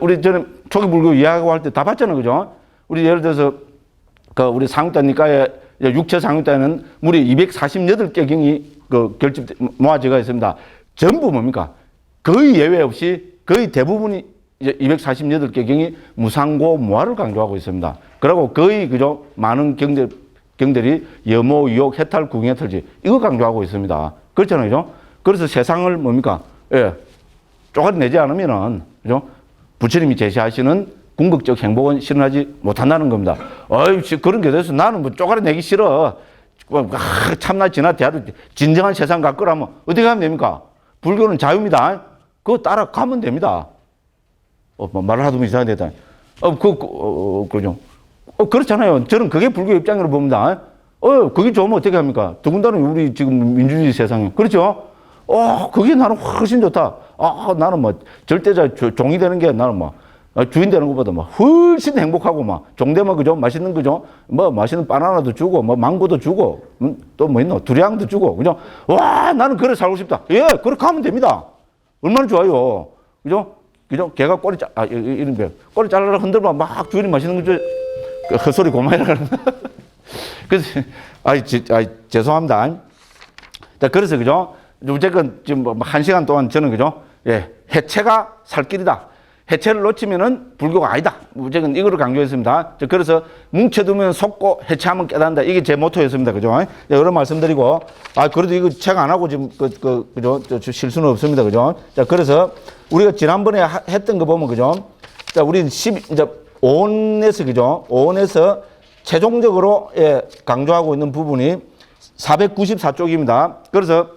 우리 전에 초기 불교 이야기하고 할 때 다 봤잖아요. 그죠? 우리 예를 들어서 우리 상육단니까의 육체 상육단에는 무려 248개 경이 모아져가 있습니다. 전부 뭡니까? 거의 예외 없이 거의 대부분이 이제 248개 경이 무상고 무아를 강조하고 있습니다. 그리고 거의 그죠? 많은 경들이 염오, 유욕, 해탈, 구경해탈지 이거 강조하고 있습니다. 그렇잖아요. 그죠? 그래서 세상을 뭡니까? 예. 쪼가리 내지 않으면은, 그죠? 부처님이 제시하시는 궁극적 행복은 실현하지 못한다는 겁니다. 그런 게 돼서 나는 쪼가리 내기 싫어. 참나 지나 대하도 진정한 세상 갖고라면 어떻게 하면 됩니까? 불교는 자유입니다. 그거 따라가면 됩니다. 말을 하도 이상하게 됐다. 그죠? 그렇잖아요. 저는 그게 불교 입장으로 봅니다. 그게 좋으면 어떻게 합니까? 더군다나 우리 지금 민주주의 세상에. 그렇죠? 그게 나는 훨씬 좋다. 나는 절대자 종이 되는 게 나는 주인 되는 것보다 훨씬 행복하고 종대면 그죠? 맛있는 그죠? 맛있는 바나나도 주고, 망고도 주고, 또 있노? 두리안도 주고, 그죠? 나는 그래 살고 싶다. 예, 그렇게 하면 됩니다. 얼마나 좋아요. 그죠? 그죠? 개가 이런 게, 꼬리 잘라라 흔들면 주인이 맛있는 거 헛소리 고마해라 그러는. 그래서, 죄송합니다. 자, 그래서, 그죠? 어쨌건 지금 1시간 동안 저는, 그죠? 예, 해체가 살 길이다. 해체를 놓치면은 불교가 아니다. 무조건 이거를 강조했습니다. 그래서 뭉쳐두면 속고 해체하면 깨닫는다. 이게 제 모토였습니다. 그죠? 여러 말씀드리고, 그래도 이거 책 안 하고 지금, 그죠? 실수는 없습니다. 그죠? 자, 그래서 우리가 지난번에 했던 거 보면, 그죠? 자, 우리 이제 5원에서, 그죠? 5원에서 최종적으로, 강조하고 있는 부분이 494쪽입니다. 그래서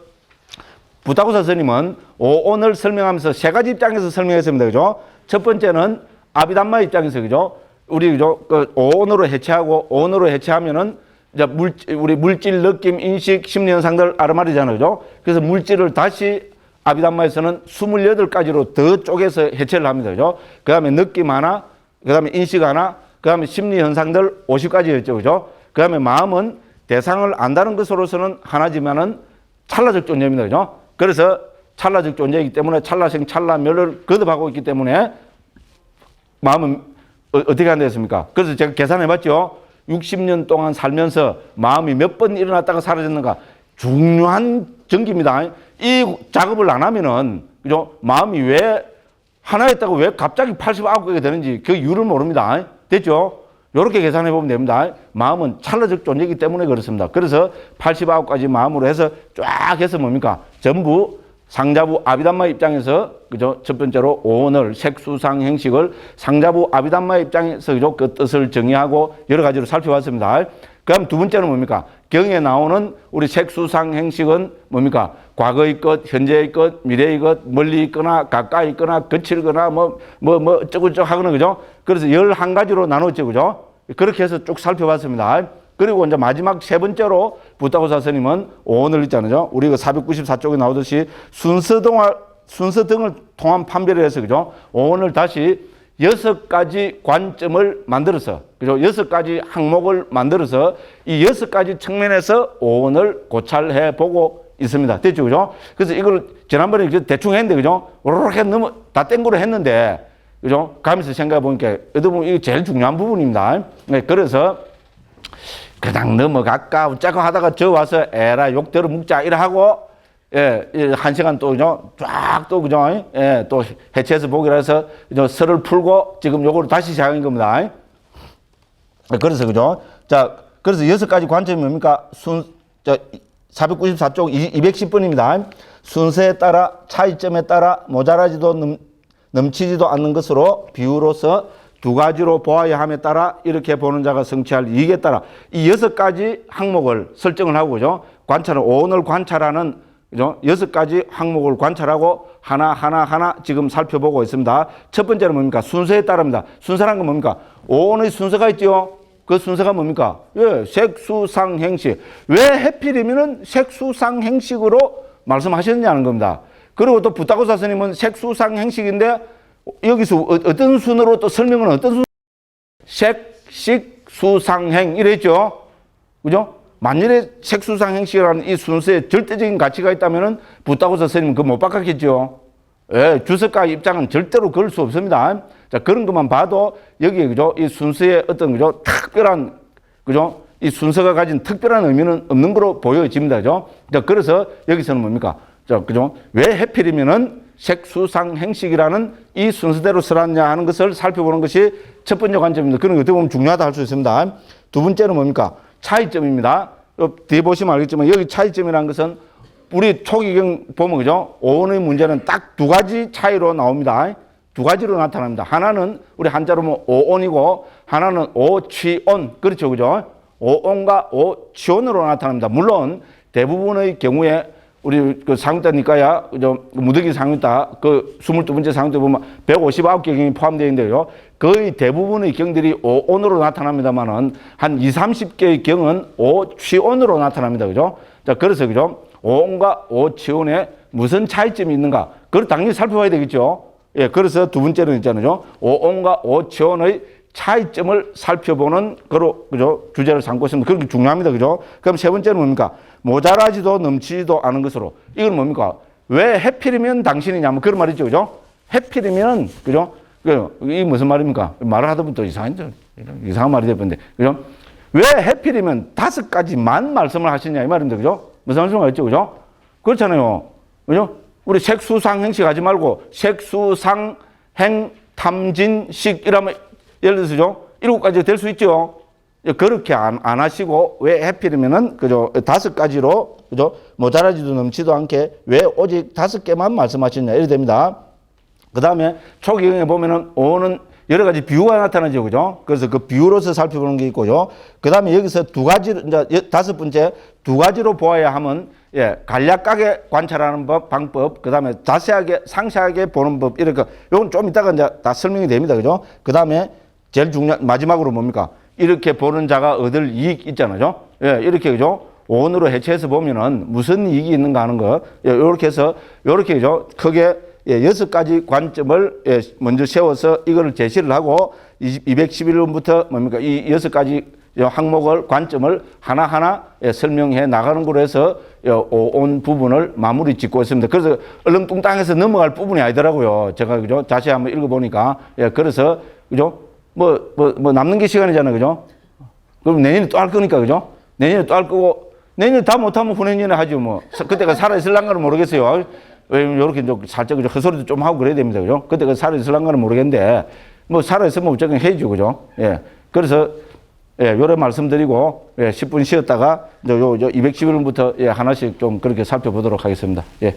부타고사 스님은 5원을 설명하면서 세 가지 입장에서 설명했습니다. 그죠? 첫 번째는 아비담마 입장에서, 그죠? 우리, 그죠? 5원으로 해체하고, 5원으로 해체하면은, 이제 우리 물질, 느낌, 인식, 심리 현상들 아르마리잖아요. 그죠? 그래서 물질을 다시 아비담마에서는 28가지로 더 쪼개서 해체를 합니다. 그죠? 그 다음에 느낌 하나, 그 다음에 인식 하나, 그 다음에 심리 현상들 50가지였죠. 그죠? 그 다음에 마음은 대상을 안다는 것으로서는 하나지만은 찰나적 존재입니다. 그죠? 그래서 찰나적 존재이기 때문에 찰나생 찰나멸을 거듭하고 있기 때문에 마음은 어떻게 한다 했습니까? 그래서 제가 계산해 봤죠. 60년 동안 살면서 마음이 몇 번 일어났다가 사라졌는가. 중요한 전기입니다. 이 작업을 안 하면은, 그죠? 마음이 왜 하나였다고 왜 갑자기 89개가 되는지 그 이유를 모릅니다. 됐죠? 이렇게 계산해 보면 됩니다. 마음은 찰나적 존재이기 때문에 그렇습니다. 그래서 89가지 마음으로 해서 쫙 해서 뭡니까? 전부 상자부 아비담마 입장에서, 그죠? 첫 번째로 오언을, 색수상 행식을 상자부 아비담마 입장에서, 그죠? 그 뜻을 정의하고 여러 가지로 살펴봤습니다. 그럼 두 번째는 뭡니까? 경에 나오는 우리 색수상 행식은 뭡니까? 과거의 것, 현재의 것, 미래의 것, 멀리 있거나 가까이 있거나 거칠거나 어쩌고저쩌고 하거나, 그죠? 그래서 11가지로 나눴죠. 그죠? 그렇게 해서 쭉 살펴봤습니다. 그리고 이제 마지막 세 번째로 부타고사 스님은 오언을 있잖아요. 우리가 494쪽에 나오듯이 순서 등을 통한 판별을 해서, 그죠? 오언을 다시 6가지 관점을 만들어서, 그죠? 6가지 항목을 만들어서 이 6가지 측면에서 오언을 고찰해 보고 있습니다. 됐죠? 그죠? 그래서 이걸 지난번에 대충 했는데, 그죠? 이렇게 너무 다 땡구로 했는데, 그죠? 가면서 생각해 보니까, 어떻게 보면 이게 제일 중요한 부분입니다. 네, 그래서 그냥 넘어갈까, 어쩌고 하다가 저 와서 에라, 욕대로 묵자, 이래 하고, 한 시간 또, 그죠? 쫙 또, 그죠? 또 해체해서 보기로 해서, 그죠? 설을 풀고 지금 요거를 다시 시작한 겁니다. 그래서, 그죠? 자, 그래서 6가지 관점이 뭡니까? 494쪽 210번입니다. 순서에 따라, 차이점에 따라 모자라지도 넘치지도 않는 것으로 비유로서 2가지로 보아야 함에 따라 이렇게 보는 자가 성취할 이익에 따라 이 6가지 항목을 설정을 하고, 그죠? 관찰은 오언을 관찰하는, 그죠? 6가지 항목을 관찰하고 하나 지금 살펴보고 있습니다. 첫 번째는 뭡니까? 순서에 따릅니다. 순서란 건 뭡니까? 오언의 순서가 있죠. 그 순서가 뭡니까? 색수상행식. 왜 해필이면은 색수상행식으로 말씀하셨느냐는 겁니다. 그리고 또 부타고사 스님은 색수상행식인데 여기서 어떤 순으로 또 설명은 어떤 순? 색, 식, 수상행 이랬죠. 그죠? 만일에 색수상행식이라는 이 순서에 절대적인 가치가 있다면은 부타고사 스님은 그거 못 바꿨겠죠. 주석가 입장은 절대로 그럴 수 없습니다. 자, 그런 것만 봐도 여기에, 그죠? 이 순서의 어떤, 그죠? 특별한, 그죠? 이 순서가 가진 특별한 의미는 없는 거로 보여집니다. 그죠? 자, 그래서 여기서는 뭡니까? 자, 그죠? 왜 해필이면은 색수상행식이라는 이 순서대로 써놨냐 하는 것을 살펴보는 것이 첫 번째 관점입니다. 그런 거 어떻게 보면 중요하다 할 수 있습니다. 두 번째는 뭡니까? 차이점입니다. 뒤에 보시면 알겠지만 여기 차이점이라는 것은 우리 초기경 보면, 그죠? 오언의 문제는 딱 2가지 차이로 나옵니다. 2가지로 나타납니다. 하나는 우리 한자로 보면 오언이고 하나는 오취온. 그렇죠. 그죠? 오언과 오취온으로 나타납니다. 물론 대부분의 경우에 우리 그 상유타 니까야, 그죠? 무더기 상유타, 그 22번째 상유타 보면 159개 경이 포함되어 있는데요. 거의 대부분의 경들이 오온으로 나타납니다만은 한 20, 30개의 경은 오취온으로 나타납니다. 그죠? 자, 그래서, 그죠? 오온과 오취온에 무슨 차이점이 있는가? 그걸 당연히 살펴봐야 되겠죠. 그래서 두 번째는 있잖아요. 오온과 오취온의 차이점을 살펴보는 거로, 그죠? 주제를 삼고 있습니다. 그렇게 중요합니다. 그죠? 그럼 세 번째는 뭡니까? 모자라지도 넘치지도 않은 것으로. 이건 뭡니까? 왜 해필이면 당신이냐면 그런 말이죠. 그죠? 해필이면, 그죠? 이게 무슨 말입니까? 말을 하다 보면 또 이상한 말이 되는데, 그죠? 왜 해필이면 5가지만 말씀을 하시냐 이 말입니다. 그죠? 무슨 말씀을 하셨죠? 그죠? 그렇잖아요. 그죠? 우리 색수상행식 하지 말고 색수상행탈 탐진식 이라면 예를 들어서죠. 7가지 될 수 있죠. 그렇게 안 하시고 왜 해필이면은 그죠 5가지로 그죠 모자라지도 넘치도 않게 왜 오직 5개만 말씀하시냐 이래 됩니다. 그 다음에 초기경에 보면은 오는 여러 가지 비유가 나타나죠, 그죠? 그래서 그 비유로서 살펴보는 게 있고요. 그 다음에 여기서 2가지, 이제 5번째 2가지로 보아야 하면 예 간략하게 관찰하는 법, 방법, 그 다음에 자세하게 상세하게 보는 법 이렇게 요건 좀 이따가 이제 다 설명이 됩니다, 그죠? 그 다음에 제일 중요한 마지막으로 뭡니까? 이렇게 보는 자가 얻을 이익 있잖아요. 예, 이렇게 그죠? 오온으로 해체해서 보면은 무슨 이익이 있는가 하는 거. 예, 요렇게 해서 요렇게 그죠? 크게 예, 6가지 관점을 예, 먼저 세워서 이거를 제시를 하고 211번부터 뭡니까? 이 6가지 항목을 관점을 하나하나 예, 설명해 나가는 걸로 해서 오온 부분을 마무리 짓고 있습니다. 그래서 얼렁뚱땅해서 넘어갈 부분이 아니더라고요. 제가 그죠? 자세히 한번 읽어보니까. 예, 그래서 그죠? 뭐 남는 게 시간이잖아요. 그죠? 그럼 내년에 또 할 거니까, 그죠? 내년에 또 할 거고, 내년에 다 못하면 후내년에 하죠, 뭐. 그때가 살아있을란가는 모르겠어요. 왜냐면 요렇게 살짝 그죠? 헛소리도 좀 하고 그래야 됩니다. 그죠? 그때가 살아있을란가는 모르겠는데, 뭐 살아있으면 어쨌든 해야죠. 그죠? 예. 그래서, 예, 요래 말씀드리고, 예, 10분 쉬었다가, 요 211분부터 예, 하나씩 좀 그렇게 살펴보도록 하겠습니다. 예.